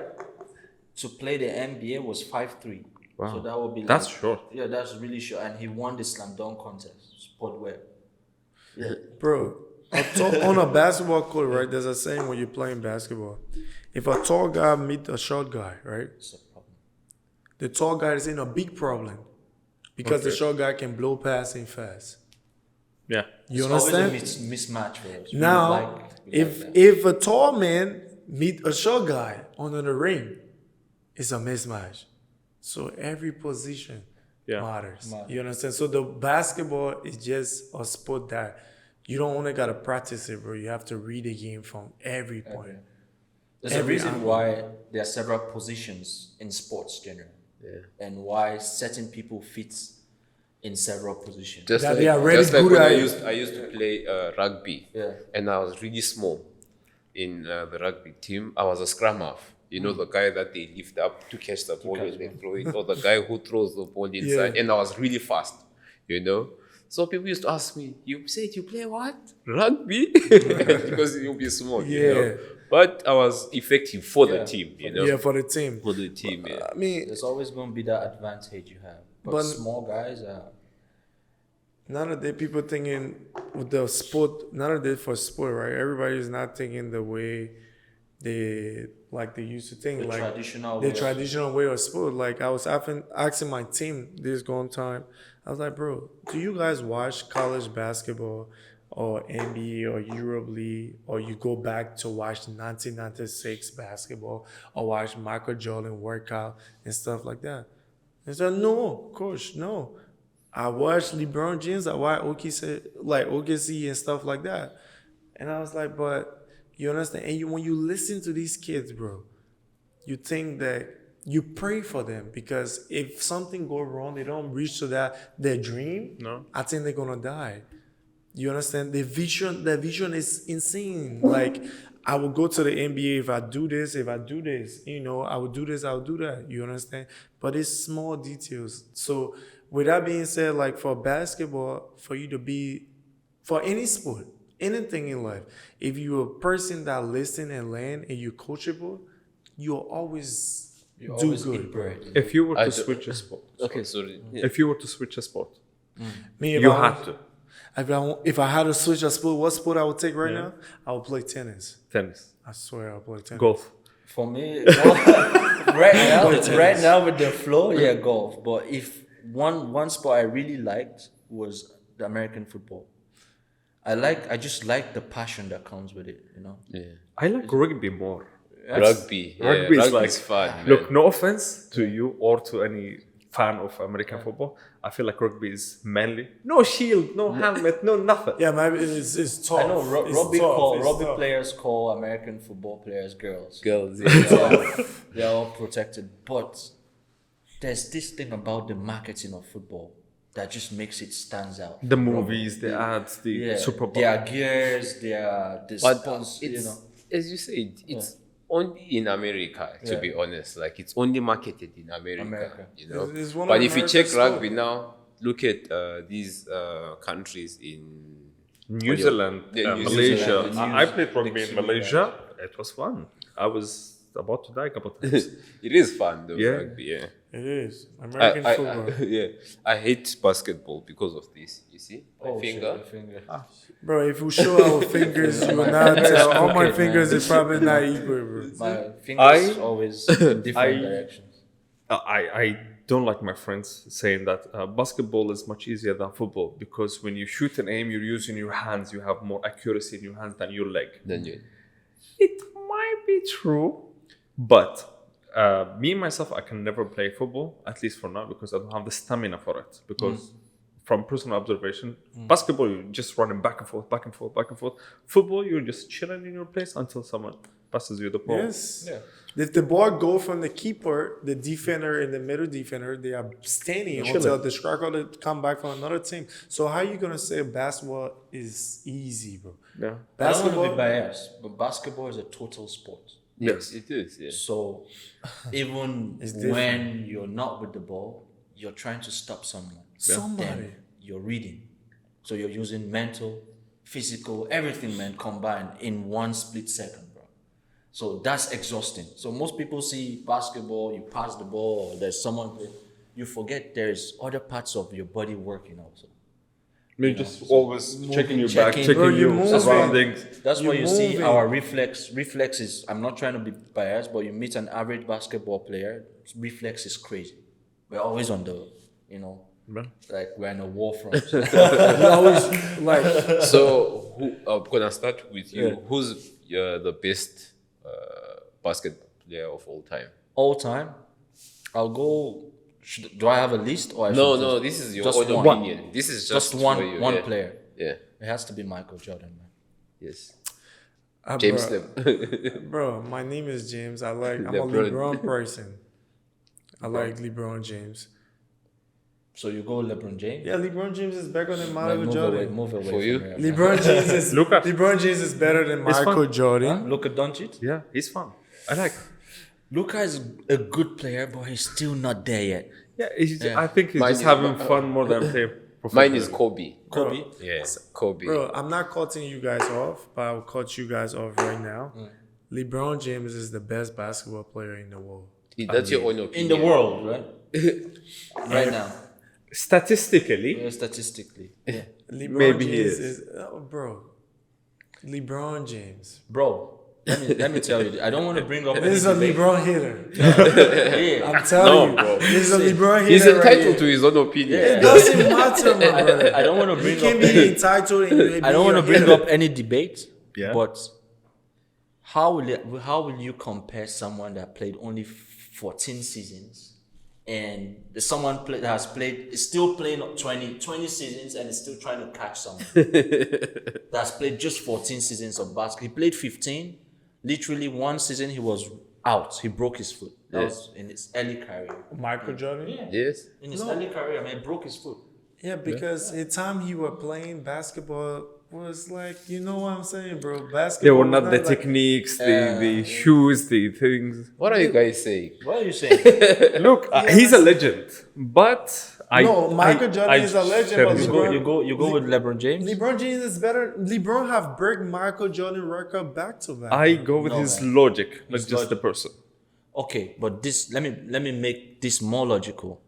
to play the NBA was 5'3". Wow. So that would be That's like, short. Yeah, that's really short. And he won the slam dunk contest. Sport web. Yeah. Bro, on a basketball court, right? There's a saying when you're playing basketball. If a tall guy meet a short guy, right? It's a problem. The tall guy is in a big problem because the Okay. short guy can blow past him fast. Yeah. You It's always understand? a mismatch for us. We Now, like that. if a tall man meet a short guy under the ring, it's a mismatch. So every position matters. You understand? So the basketball is just a sport that you don't only gotta practice it, bro. You have to read the game from every point. There's a every reason angle. why there are several positions in sports generally. Yeah. And why certain people fit in several positions. Just That like, they are really just like good when at I used to play rugby, Yeah. and I was really small in the rugby team. I was a scrum half. You know, the guy that they lift up to catch the ball when they throw it, or the guy who throws the ball inside. Yeah. And I was really fast, you know. So people used to ask me, "You said you play what? Rugby?" Because you'll be small, you Yeah. know. But I was effective for the team, you know. Yeah, for the team. For the team, yeah. I mean, There's always going to be that advantage you have. But, But- small guys are... nowadays people thinking with the sport, nowadays for sport, right? Everybody is not thinking the way they used to think, The like traditional the way of traditional way of sport. Like I was often asking my team this going time, I was like, bro, do you guys watch college basketball? or NBA or Europe League, or you go back to watch 1996 basketball or watch Michael Jordan workout and stuff like that. And so, no, coach, no. I watched LeBron James, I watched OKC and stuff like that. And I was like, but you understand? And when you listen to these kids, bro, you think that you pray for them, because if something go wrong, they don't reach to their dream. No. I think they're gonna die. You understand? The vision is insane. Like, I will go to the NBA if I do this, you know, I will do this, I will do that. You understand? But it's small details. So with that being said, like for basketball, for you to be, for any sport, anything in life, if you're a person that listen and learn and you're coachable, you'll always do good, bro. If you were to switch a sport. Okay, sorry. Yeah. If you were to switch a sport, Me, if you I- had to. If I had to switch a sport, what sport I would take right now? I would play tennis. Tennis, I swear I'll play tennis. golf. For me, right now with the flow, yeah, golf. But if one sport I really liked was the American football. I just like the passion that comes with it, you know. Yeah. I like rugby more. Rugby. Yeah, Rugby is rugby's like, fun, man. look, no offense to you or to any fan of American football. I feel like rugby is manly. No shield, no helmet, no nothing. Yeah, maybe it's tough. I know It's tough. rugby tough. players call American football players girls. Girls, yeah. They're all protected, but there's this thing about the marketing of football that just makes it stands out. The movies, the ads, the Yeah, Super Bowl. their gears, the But sponsors, it's, you know. as you said, it's only in America, to be honest. Like, it's only marketed in America. You know. It's one But of if you America's check sport. rugby now, look at these countries in New Zealand, Yeah, New Malaysia. Zealand, I played rugby in Dixie, Malaysia. It was fun. I was about to die a couple times. It is fun, though, Yeah. rugby, yeah. It is American football, yeah. I hate basketball because of this, you see? My finger. Shit, finger. bro. If we show our fingers, you will not tell. All my Okay, fingers man. is probably not equal, bro. My fingers I- always in different directions. I don't like my friends saying that basketball is much easier than football, because when you shoot and aim, you're using your hands. You have more accuracy in your hands than your leg. Then you. It might be true, but me myself, I can never play football, at least for now, because I don't have the stamina for it. Because from personal observation, basketball, you're just running back and forth, back and forth, back and forth. Football, you're just chilling in your place until someone passes you the ball. Yes. Yeah. If the ball go from the keeper, the defender, and the middle defender, they are standing until the striker to come back from another team. So how you gonna say basketball is easy, bro? Yeah. I don't want to Basketball, be biased, but basketball is a total sport. Yes, it is, yeah. So even different. when you're not with the ball, you're trying to stop someone. Somebody. Then you're reading. So you're using mental, physical, everything, man, combined in one split second, bro. So that's exhausting. So most people see basketball, you pass the ball, or there's someone, you forget there's other parts of your body working also. You're just always checking your back, checking- checking Bro, you're your moving. surroundings. That's why You're you see moving. our reflex. Reflex is, I'm not trying to be biased, but you meet an average basketball player, reflex is crazy. We're always on the, you know, like we're in a war front. you always like So, I'm gonna start with you. Who's the best basketball player of all time? All time, I'll go. Do I have a list or I No, should no, just- this is your just own one. opinion. This is just, Just one for you, one yeah. player. Yeah, It has to be Michael Jordan, man. yes. Ah, James bro, Leb. bro, my name is James. I'm a LeBron. LeBron person. I like LeBron James. So you go LeBron James. Yeah, LeBron James is better than Like, Michael Jordan. move away For from you? here, man. LeBron James is better than It's Michael fun. Jordan. Luka Doncic. Yeah, he's fun. I like. Luka is a good player, but he's still not there yet. Yeah, I think he's Mine just is- having fun more than playing Mine professionally. is Kobe. Kobe. Yes, Kobe. Bro, I'm not cutting you guys off, but I'll cut you guys off right now. LeBron James is the best basketball player in the world. That's your own In opinion. the world, right? Right now. Statistically, Statistically. Yeah. LeBron Maybe he James is. bro. LeBron James. Bro, let me tell you, I don't want to bring up. This is a any debate. LeBron hitter. Yeah, I'm telling No, you, bro. this is a LeBron hitter. He's entitled right to his own opinion. It doesn't matter, my brother. I don't want to You bring can't up. be entitled. And I don't want to bring up any debate. Yeah. But how will you compare someone that played only 14 seasons and someone that has played is still playing 20 seasons and is still trying to catch someone that's played just 14 seasons of basketball? He played 15. Literally one season he was out. He broke his foot. That was in his early career. Michael Jordan. Yes. In his early career, he broke his foot. Yeah, because the time he was playing basketball was like, you know what I'm saying, bro? Basketball. They were was not the like- techniques, the shoes, the things. What are you guys saying? What are you saying? Look, he's a legend, but Michael Jordan is a legend, share but his LeBron- opinion. you go with LeBron James? LeBron James is better. LeBron have break Michael Jordan record back to back. I go with No, his man. logic, not His just the logic. person. Okay, but this let me make this more logical.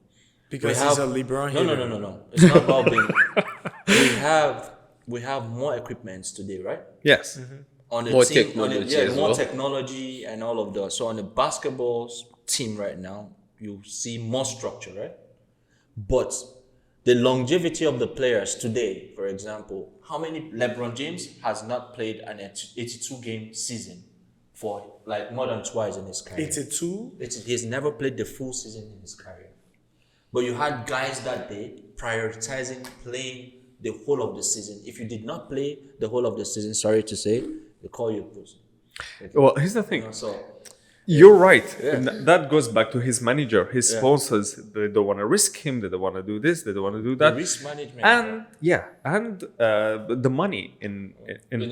because we he's have- a LeBron No, hitter. no. It's not about being. we have more equipments today, right? Yes. On the More team, technology on as the, more well. technology and all of that. So on the basketball team right now, you see more structure, right? But the longevity of the players today, for example, how many LeBron James has not played an 82 game season for like more than twice in his career? 82. He's never played the full season in his career. But you had guys that day prioritizing playing the whole of the season. If you did not play the whole of the season, sorry to say, they call you a pussy. Well, here's the thing. So You're right. And that goes back to his manager, his Yeah. sponsors. They don't want to risk him. They don't want to do this. They don't want to do that. the risk management. And the money in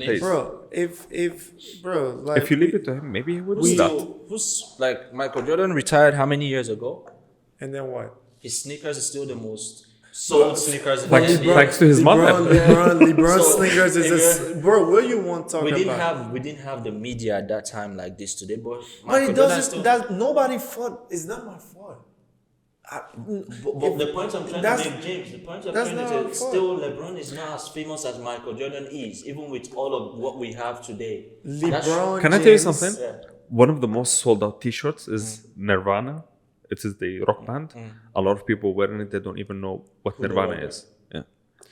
place. Bro, like If you leave it to him, maybe he would do who's, that. who's like Michael Jordan retired how many years ago? and then what? His sneakers is still the most sold sneakers in the Thanks, NBA. thanks to his mother. LeBron So, sneakers is if bro. What you want talking We didn't about? have the media at that time like this today, but But Michael it Jordan doesn't. still. That nobody fault. It's not my fault. But the point I'm trying that's- to make, James, the point I'm that's trying to not say, our fault. still LeBron is not as famous as Michael Jordan is, even with all of what we have today. That's- LeBron. Can I tell you James- something? Yeah. One of the most sold out T-shirts is Nirvana. It is the rock band. A lot of people wearing it. They don't even know what Nirvana are. is. Yeah.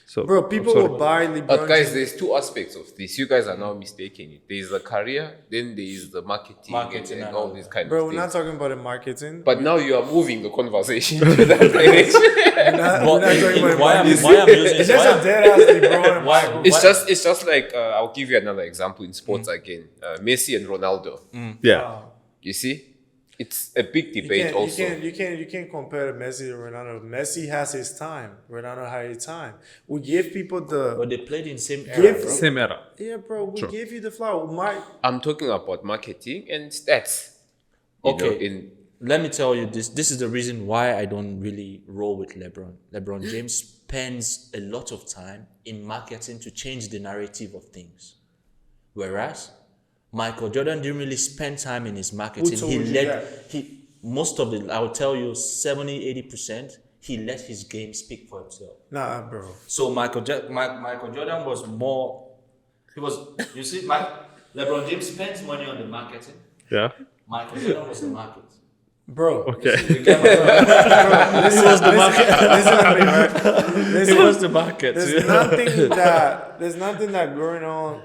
So, Bro, people I'm sorry. will buy LeBron. But guys, James. there's two aspects of this. You guys are now mistaking it. There is the career, then there is the marketing, Marketing and and all all these that. kind Bro, of we're things. not talking about the marketing. But now you are moving the conversation to that direction. we're not talking about why I'm marketing. using It's just a dead ass LeBron. and why- Michael. It's just like I'll give you another example in sports again. Messi and Ronaldo. Yeah. You see, it's a big You debate can't, also. you can't compare Messi to Ronaldo. Messi has his time. Ronaldo had his time. We give people the But they played in same era, Give- bro. Same era. yeah, bro. We Sure. give you the flower. I'm talking about marketing and stats. You Okay. know, in Let me tell you this. This is the reason why I don't really roll with LeBron. LeBron James spends a lot of time in marketing to change the narrative of things. Whereas Michael Jordan didn't really spend time in his marketing. told you that? Most of the, I will tell you, 70-80%, he let his game speak for himself. Nah, bro. So Michael Jordan was more, you see, LeBron James spends money on the marketing. Yeah. Michael Jordan was the market. Bro. Okay. Listen, listen to me, right? Listen, It was the market. there's nothing that going on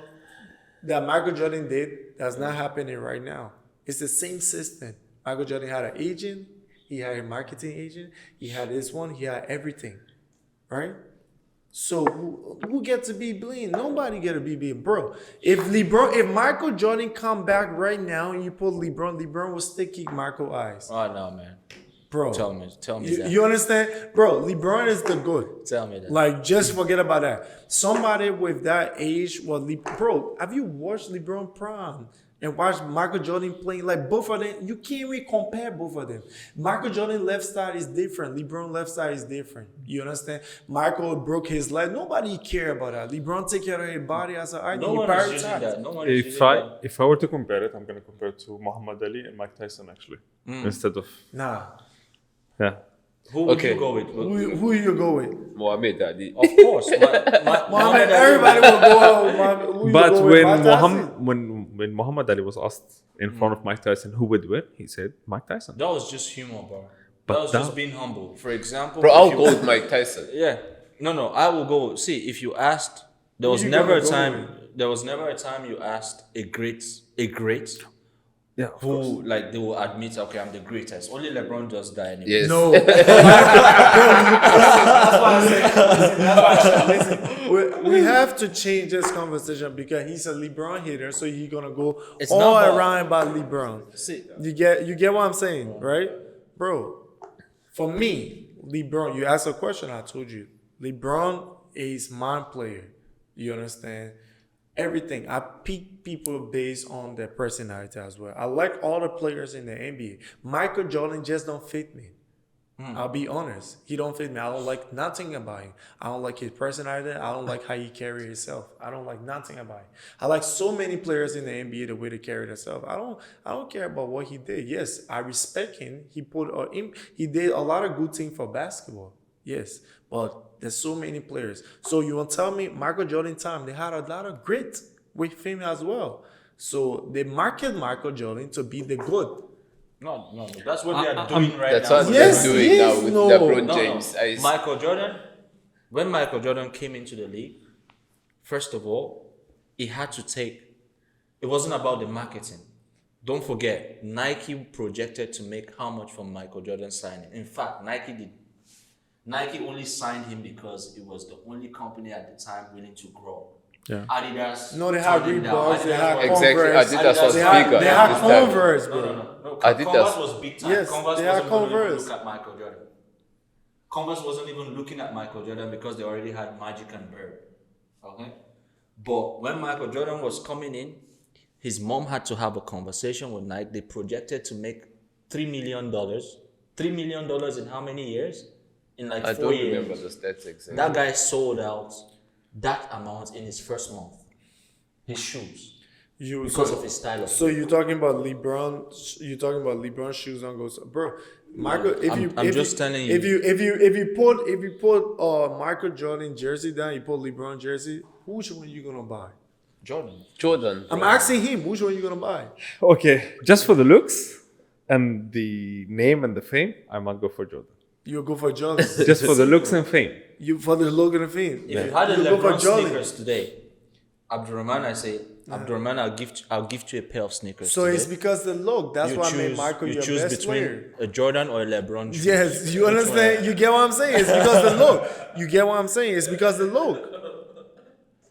that Michael Jordan did that's not happening right now. It's the same system. Michael Jordan had an agent, he had a marketing agent, he had this one, he had everything, right? So who get to be bling? Nobody get to be bling, bro. If Michael Jordan come back right now and you put LeBron will still kick Michael eyes, Oh no, man. bro. Tell me that. You understand, bro? LeBron is the good. Tell me that. Like, just forget about that. Somebody with that age, bro, have you watched LeBron Prime and watched Michael Jordan playing? Like, both of them, you can't really compare both of them. Michael Jordan left side is different. LeBron left side is different. You understand? Michael broke his leg. Nobody care about that. LeBron take care of his body as an idol. no He one is using prioritized. that. No one is If using I that. if I were to compare it, I'm gonna compare it to Muhammad Ali and Mike Tyson actually, instead of Nah. yeah. Who would Okay. you go with? Who you go with? Mohamed Ali. Of course. Mohammed, everybody will go out with Mohammed. Who you But go with? when Mike Tyson? when Muhammad Ali was asked in front of Mike Tyson who would win, he said Mike Tyson. That was just humor, bro. But That was that- just being humble. For example, Bro, if I'll you- go with Mike Tyson. Yeah. No, I will go. See, if you asked, there was you never a gonna go time. There was never a time you asked a great, Yeah, who like they will admit, okay, I'm the greatest. Only LeBron does that anyway. Yes. No. That's why I say, listen, we have to change this conversation because he's a LeBron hater, so he's gonna go It's all not about- around about LeBron. See, You get what I'm saying, right? Bro, for me, LeBron, you asked a question, I told you. LeBron is my player. You understand? Everything. I pick people based on their personality as well. I like all the players in the NBA. Michael Jordan just don't fit me. I'll be honest. He don't fit me. I don't like nothing about him. I don't like his personality. I don't like how he carry himself. I don't like nothing about him. I like so many players in the NBA the way they carry themselves. I don't care about what he did. Yes, I respect him. He did a lot of good things for basketball. Yes, but there's so many players. So you want to tell me Michael Jordan time, they had a lot of grit with him as well. So they market Michael Jordan to be the good. no. That's what they are doing right That's now. what Yes, they're doing yes, now with no. LeBron No, James. no. Michael Jordan, when Michael Jordan came into the league, first of all, he had to take, it wasn't about the marketing. Don't forget, Nike projected to make how much from Michael Jordan signing. In fact, Nike only signed him because it was the only company at the time willing to grow. Yeah. Adidas. No, they had turned him down. Reeboks, they Adidas had was- Exactly. Converse. Adidas was They had, bigger. they had this time. Converse, bro. No. Adidas. Converse was big time. Yes, Converse they had wasn't going to Converse. look at Michael Jordan. Converse wasn't even looking at Michael Jordan because they already had Magic and Bird. Okay? But when Michael Jordan was coming in, his mom had to have a conversation with Nike. They projected to make $3 million. $3 million in how many years? In like I 4 don't years. remember the stats exactly. That guy sold out that amount in his first month. His shoes. Because of his style of So you're talking about LeBron? You're talking about LeBron shoes on goes, bro. Michael, I'm just telling you. If you put Michael Jordan jersey down, you put LeBron jersey. Which one you gonna buy? Jordan. I'm asking him. Which one you gonna buy? Okay, just for the looks and the name and the fame, I might go for Jordan. You go for Jordan. Just for the looks and fame. You for the look and the fame. If you had a You go for LeBron Jordan. sneakers today, Abdurrahman, I'll gift you a pair of sneakers. So today. it's because the look. That's you why I choose, made Michael you your choose best between player. a Jordan or a LeBron shoe. Yes, you understand? You get what I'm saying? It's because the look. You get what I'm saying? It's because the look.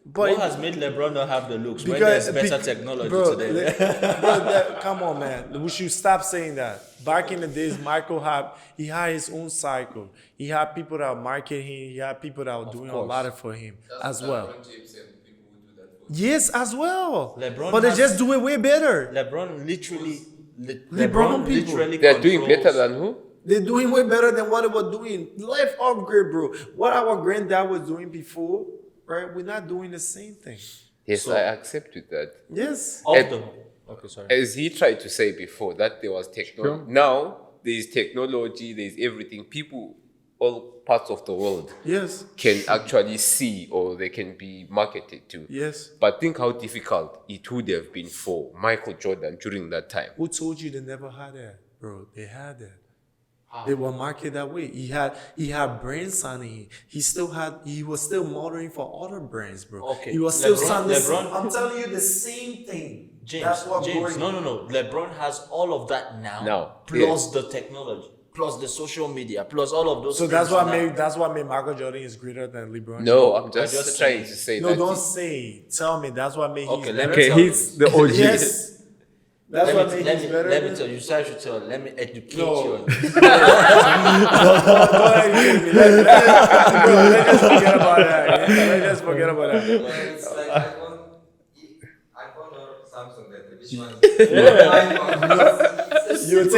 But What has made LeBron not have the looks when because there's better technology bro, today? come on, man. We should stop saying that. Back in the days, Michael had his own cycle. He had people that market him. He had people that were doing a lot for him as well. Yes, as well. LeBron but they has- just do it way better. LeBron literally, LeBron people. They're doing controls- better than who? They're doing way better than what they were doing. Life upgrade, bro. What our granddad was doing before, right? We're not doing the same thing. Yes, I accept with that. Yes. Okay, sorry. As he tried to say before, that there was technology. Now, there's technology, there's everything. People, all parts of the world, Yes. can actually see or they can be marketed to. Yes. But think how difficult it would have been for Michael Jordan during that time. Who told you they never had that, bro? They had that. They were marketed that way. He had brands signing him. He was still modeling for other brands, bro. Okay. He was still signing. LeBron- I'm telling you the same thing. James, That's what James, going. no. LeBron has all of that now. Now, Plus the technology, plus the social media, plus all of those. So that's things what now. made Michael Jordan is greater than LeBron. No, I'm just, just trying saying. to say No, that. don't say. Tell me. That's what made. Okay, he's let me better. Okay, tell you. he's the OG. Yes. That's what made let he's me better. let me tell you. You should tell. Let me educate No. you. on- Don't educate me. Let's just forget about that. Let's just forget about that. It's like iPhone or Samsung better. Which one? iPhone. You'll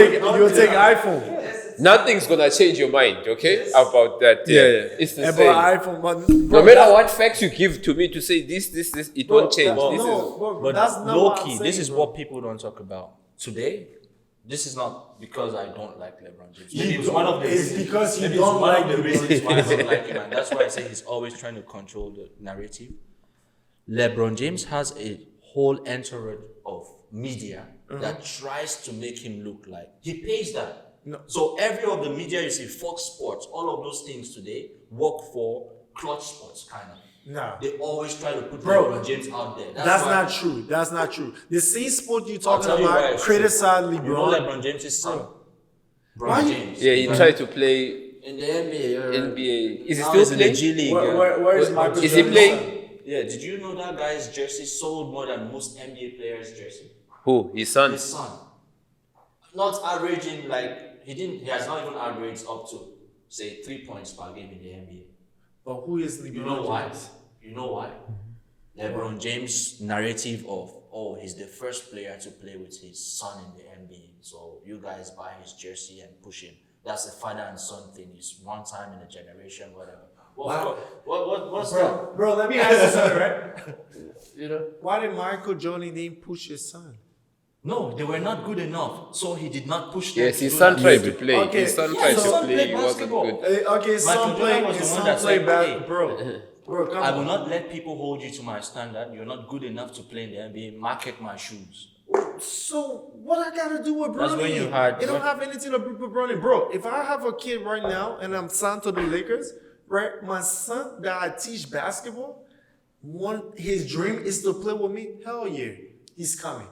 take iPhone. Nothing's gonna change your mind, okay? About that. Yeah. It's the About same. iPhone, but No bro, matter what facts you give to me to say this, it won't change. no, This is bro, But that's not low what I'm key, saying, this is bro. what people don't talk about today. This is not because I don't like LeBron James. Maybe it's one of the It's reasons. because you maybe don't it's one like of the LeBron reasons why I don't like him, and that's why I say he's always trying to control the narrative. LeBron James has a whole entourage of media that tries to make him look like he pays that. No. So every of the media you see, Fox Sports, all of those things today work for Clutch Sports, kind of. No. They always try to put Bro, LeBron James out there. That's why- not true. That's not true. The same sport you're I'll talking tell you why about it's criticize true. LeBron. You know LeBron James' son? Why LeBron you- James. Yeah, he tried to play In the NBA. NBA. Is he now still he's in the playing? G League. Where is Michael Is he Jordan's playing? son? Yeah, did you know that guy's jersey sold more than most NBA players' jersey? Who? His son? His son. Not averaging like he has not even averaged up to say 3 points per game in the NBA. But who is LeBron You know why? James? You know why? LeBron James' narrative of he's the first player to play with his son in the NBA. So you guys buy his jersey and push him. That's a father and son thing. It's one time in a generation, whatever. What's that? Bro, let me ask you something, right? You know? Why did Michael Jordan didn't push his son? No, they were not good enough. So he did not push them. Yes, to his do son that. tried to play. Okay, His son yeah, tried his to son play. played He wasn't basketball. good. Okay, Michael some Jordan play, was the his one son that play said, back, "Hey." bro, come I will on. not let people hold you to my standard. You're not good enough to play in the NBA. Market my shoes. So what I gotta do with That's Bronny? when you had- It don't have anything to do with Bronny, bro. If I have a kid right now and I'm signed to the Lakers, right? My son that I teach basketball, his dream is to play with me. Hell yeah, he's coming.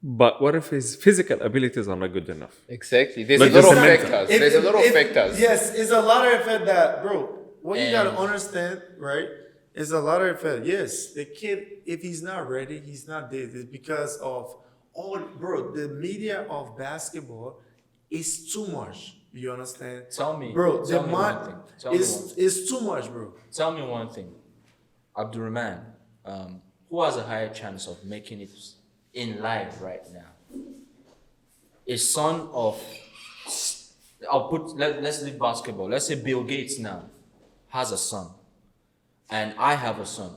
But what if his physical abilities are not good enough? Exactly. There's But a lot just of a mental. factors. There's a lot of factors. Yes, it's a lot of effect that, bro. What you gotta And- understand, right? It's a lot of effect. Yes, the kid, if he's not ready, he's not there. It's because of all, bro. The media of basketball is too much. You understand? Tell me, bro. tell The me one mind thing. Tell me one is too much, bro. Tell me one thing. Abdurrahman, who has a higher chance of making it in life right now? A son of, let's leave basketball. Let's say Bill Gates now has a son, and I have a son.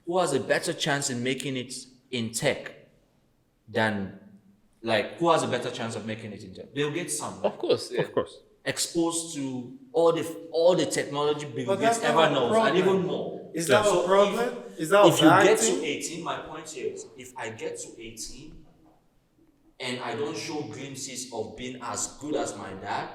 Who has a better chance in making it in tech than, who has a better chance of making it in tech? Bill Gates' son, right? Of course. Yeah. Of course. Exposed to all the technology Bill But Gates that's not ever a knows, problem. and even more. Is that So a problem? Is that a if you bad get thing? to 18, my point here is, if I get to 18 and I don't show glimpses of being as good as my dad,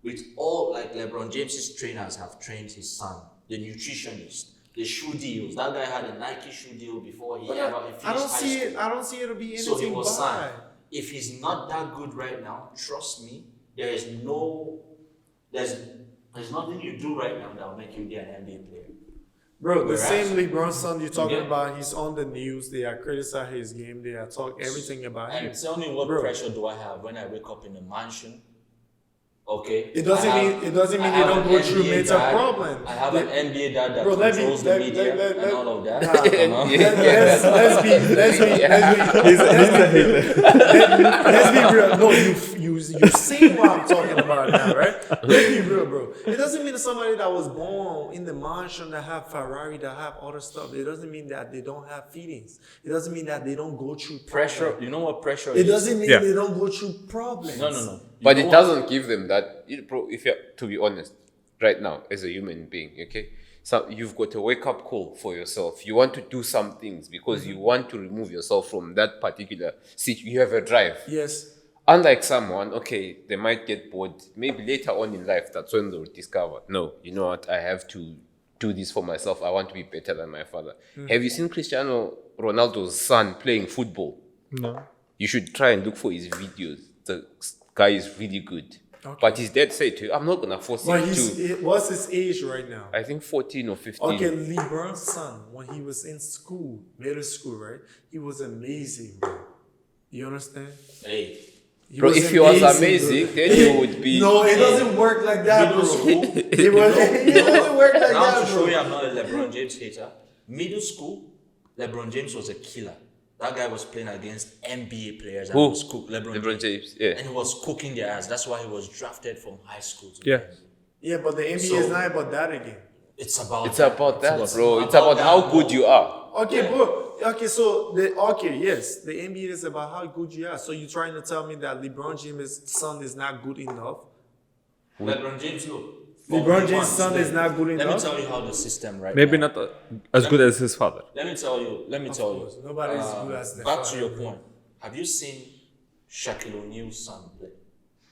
with all, like LeBron James's trainers have trained his son, the nutritionist, the shoe deals. That guy had a Nike shoe deal before he ever finished I don't high see school. it. I don't see it to be So he anything was bad. signed. If he's not that good right now, trust me, there's nothing you do right now that will make him be an NBA player. Bro, the Whereas- same LeBron son you're talking Yeah. about, he's on the news. They are criticizing his game. They are talking everything about him. And tell me what Bro. pressure do I have when I wake up in a mansion? Okay. It doesn't mean they don't go through mental problems. I have an NBA dad that Bro, let me- controls the let- media let- and all of that. Nah. You know? Let's be let's be real. No, you see what I'm talking about now, right? Let's be real, bro. It doesn't mean that somebody that was born in the mansion that have Ferrari, that have other stuff. It doesn't mean that they don't have feelings. It doesn't mean that they don't go through Pressure. problems. You know what pressure It is? doesn't mean Yeah. they don't go through problems. No. But You it know doesn't give them that, bro. If you're to be honest, right now as a human being, okay, so you've got a wake up call for yourself. You want to do some things because you want to remove yourself from that particular situation. You have a drive. Yes. Unlike someone, okay, they might get bored. Maybe later on in life, that's when they'll discover, no, you know what, I have to do this for myself. I want to be better than my father. Have you seen Cristiano Ronaldo's son playing football? No. You should try and look for his videos. The guy is really good. But his dad said to him, I'm not going to force But him to. what's his age right now? I think 14 or 15. Okay, LeBron's son, when he was in school, middle school, right? He was amazing, bro. You understand? Hey, Bro, if he was bro. amazing, then he would be. No, it doesn't work like that, bro. middle school. It doesn't work like Now that, to show you bro. I'm not a LeBron James hater. Middle school, LeBron James was a killer. That guy was playing against NBA players. And Who? was LeBron James, yeah. And he was cooking their ass. That's why he was drafted from high school to Yeah. the NBA. Yeah, but the NBA So- is not about that again. It's about It's about that, It's bro. It's about that how more. good you are. Okay, bro. Okay, so yes, the NBA is about how good you are. So you're trying to tell me that LeBron James' son is not good enough? LeBron James, look. LeBron James' son is not good Let me enough. tell you how the system right Maybe now. not as good as his father. Let me tell you. Of course, nobody's good as the Back to father. your point. Have you seen Shaquille O'Neal's son play?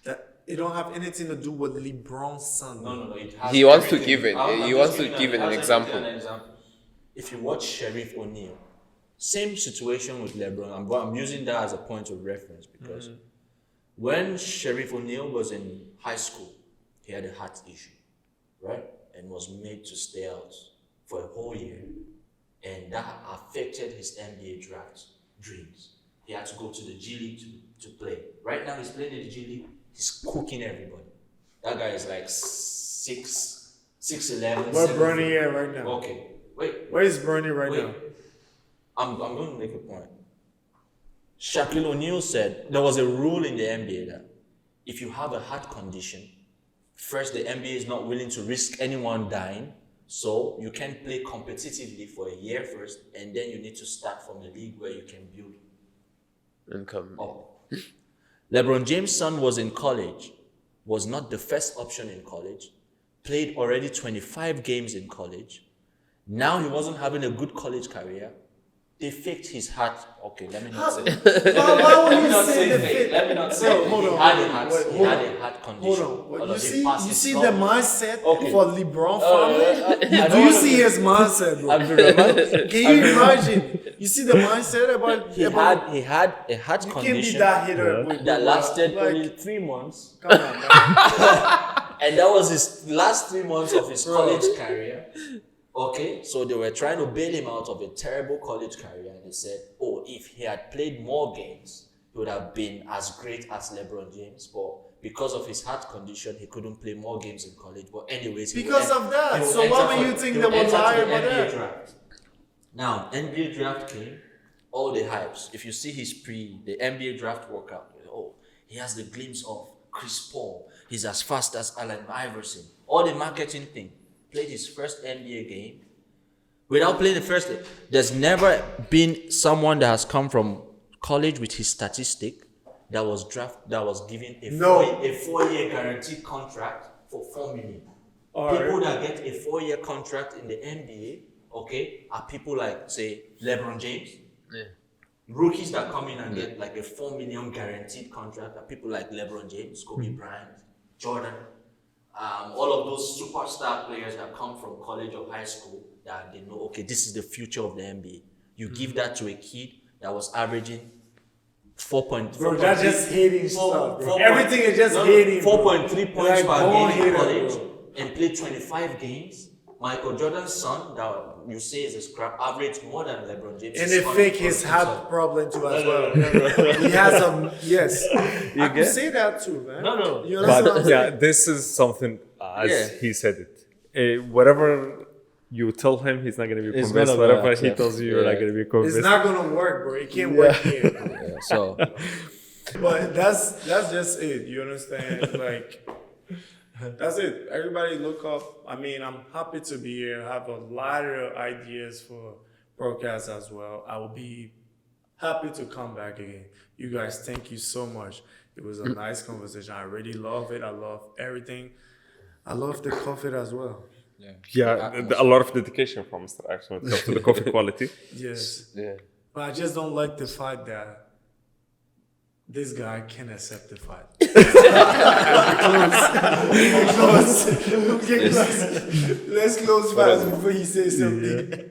That it don't have anything to do with LeBron's son. No. It has He wants to everything. give it. I'm He just wants to giving give an I'm just example. giving an example. If you watch Sheriff O'Neal, same situation with LeBron. I'm using that as a point of reference because when Sheriff O'Neal was in high school, he had a heart issue, right? And was made to stay out for a whole year. And that affected his NBA draft dreams. He had to go to the G League to play. Right now he's playing in the G League. He's cooking everybody. That guy is like 6'11". Where Bernie at right now? Okay, wait. Where is Bernie right Wait. now? I'm going to make a point. Shaquille O'Neal said there was a rule in the NBA that if you have a heart condition, first the NBA is not willing to risk anyone dying, so you can play competitively for a year first, and then you need to start from a league where you can build Income. up. LeBron James' son was in college, was not the first option in college, played already 25 games in college. Now he wasn't having a good college career. They faked his heart. Okay, let me not say. Why Let would me you not say say the fake. fit? Let me not say Bro, fake. hold He on, had wait, a heart. wait, He hold had on. a heart Hold condition. on. Hold on, You he see passed the his mindset Okay. for LeBron family? I Do don't you wanna- see his mindset, bro? Abdurrahman, Can you imagine? You see the mindset about he had a heart you can't be condition that hitter with that lasted like, only 3 months. come on, man. And that was his last 3 months of his college career. Okay, so they were trying to bail him out of a terrible college career, and they said, "Oh, if he had played more games, he would have been as great as LeBron James." But because of his heart condition, he couldn't play more games in college. But anyways, he Because will of that. he will So enter why would for- you think he they will would enter lie to the about NBA that? draft. Now, NBA draft came, all the hypes. If you see the NBA draft workout, oh, he has the glimpse of Chris Paul. He's as fast as Allen Iverson. All the marketing thing. Played his first NBA game. Without playing the first, there's never been someone that has come from college with his statistic that was given a No. 4-year guaranteed contract for $4 million. People that get a 4-year contract in the NBA, okay, are people like, say, LeBron James. Yeah. Rookies that come in and get like a $4 million guaranteed contract are people like LeBron James, Kobe Bryant, Jordan. All of those superstar players that come from college or high school that they know, okay, this is the future of the NBA. You give that to a kid that was averaging 4.4. Bro, that's just hating stuff, bro. 4. Everything is just hating, bro. 4.3 points Like, per born game in hater, college bro. and played 25 games. Michael Jordan's son, that you say is a scrap, averaged more than LeBron James. And they fake his heart problem too as well. He has a yes. I can say that too, man. No. You understand what I'm But yeah, saying? this is something as Yeah. he said it. Whatever you tell him, he's not going to be He's convinced. gonna Whatever he accept. tells you, you're not Yeah. going to be convinced. It's not gonna work, bro. It can't work here. Bro. So But that's just it. You understand? Like that's it. Everybody look up. I mean, I'm happy to be here. I have a lot of ideas for podcasts as well. I will be happy to come back again. You guys, thank you so much. It was a nice conversation. I really love it. I love everything. I love the coffee as well. Yeah, a lot of dedication from Mr. Action when it comes to the coffee quality. Yes. Yeah. But I just don't like the fact that this guy can accept the fact. Let's close fast before he says something.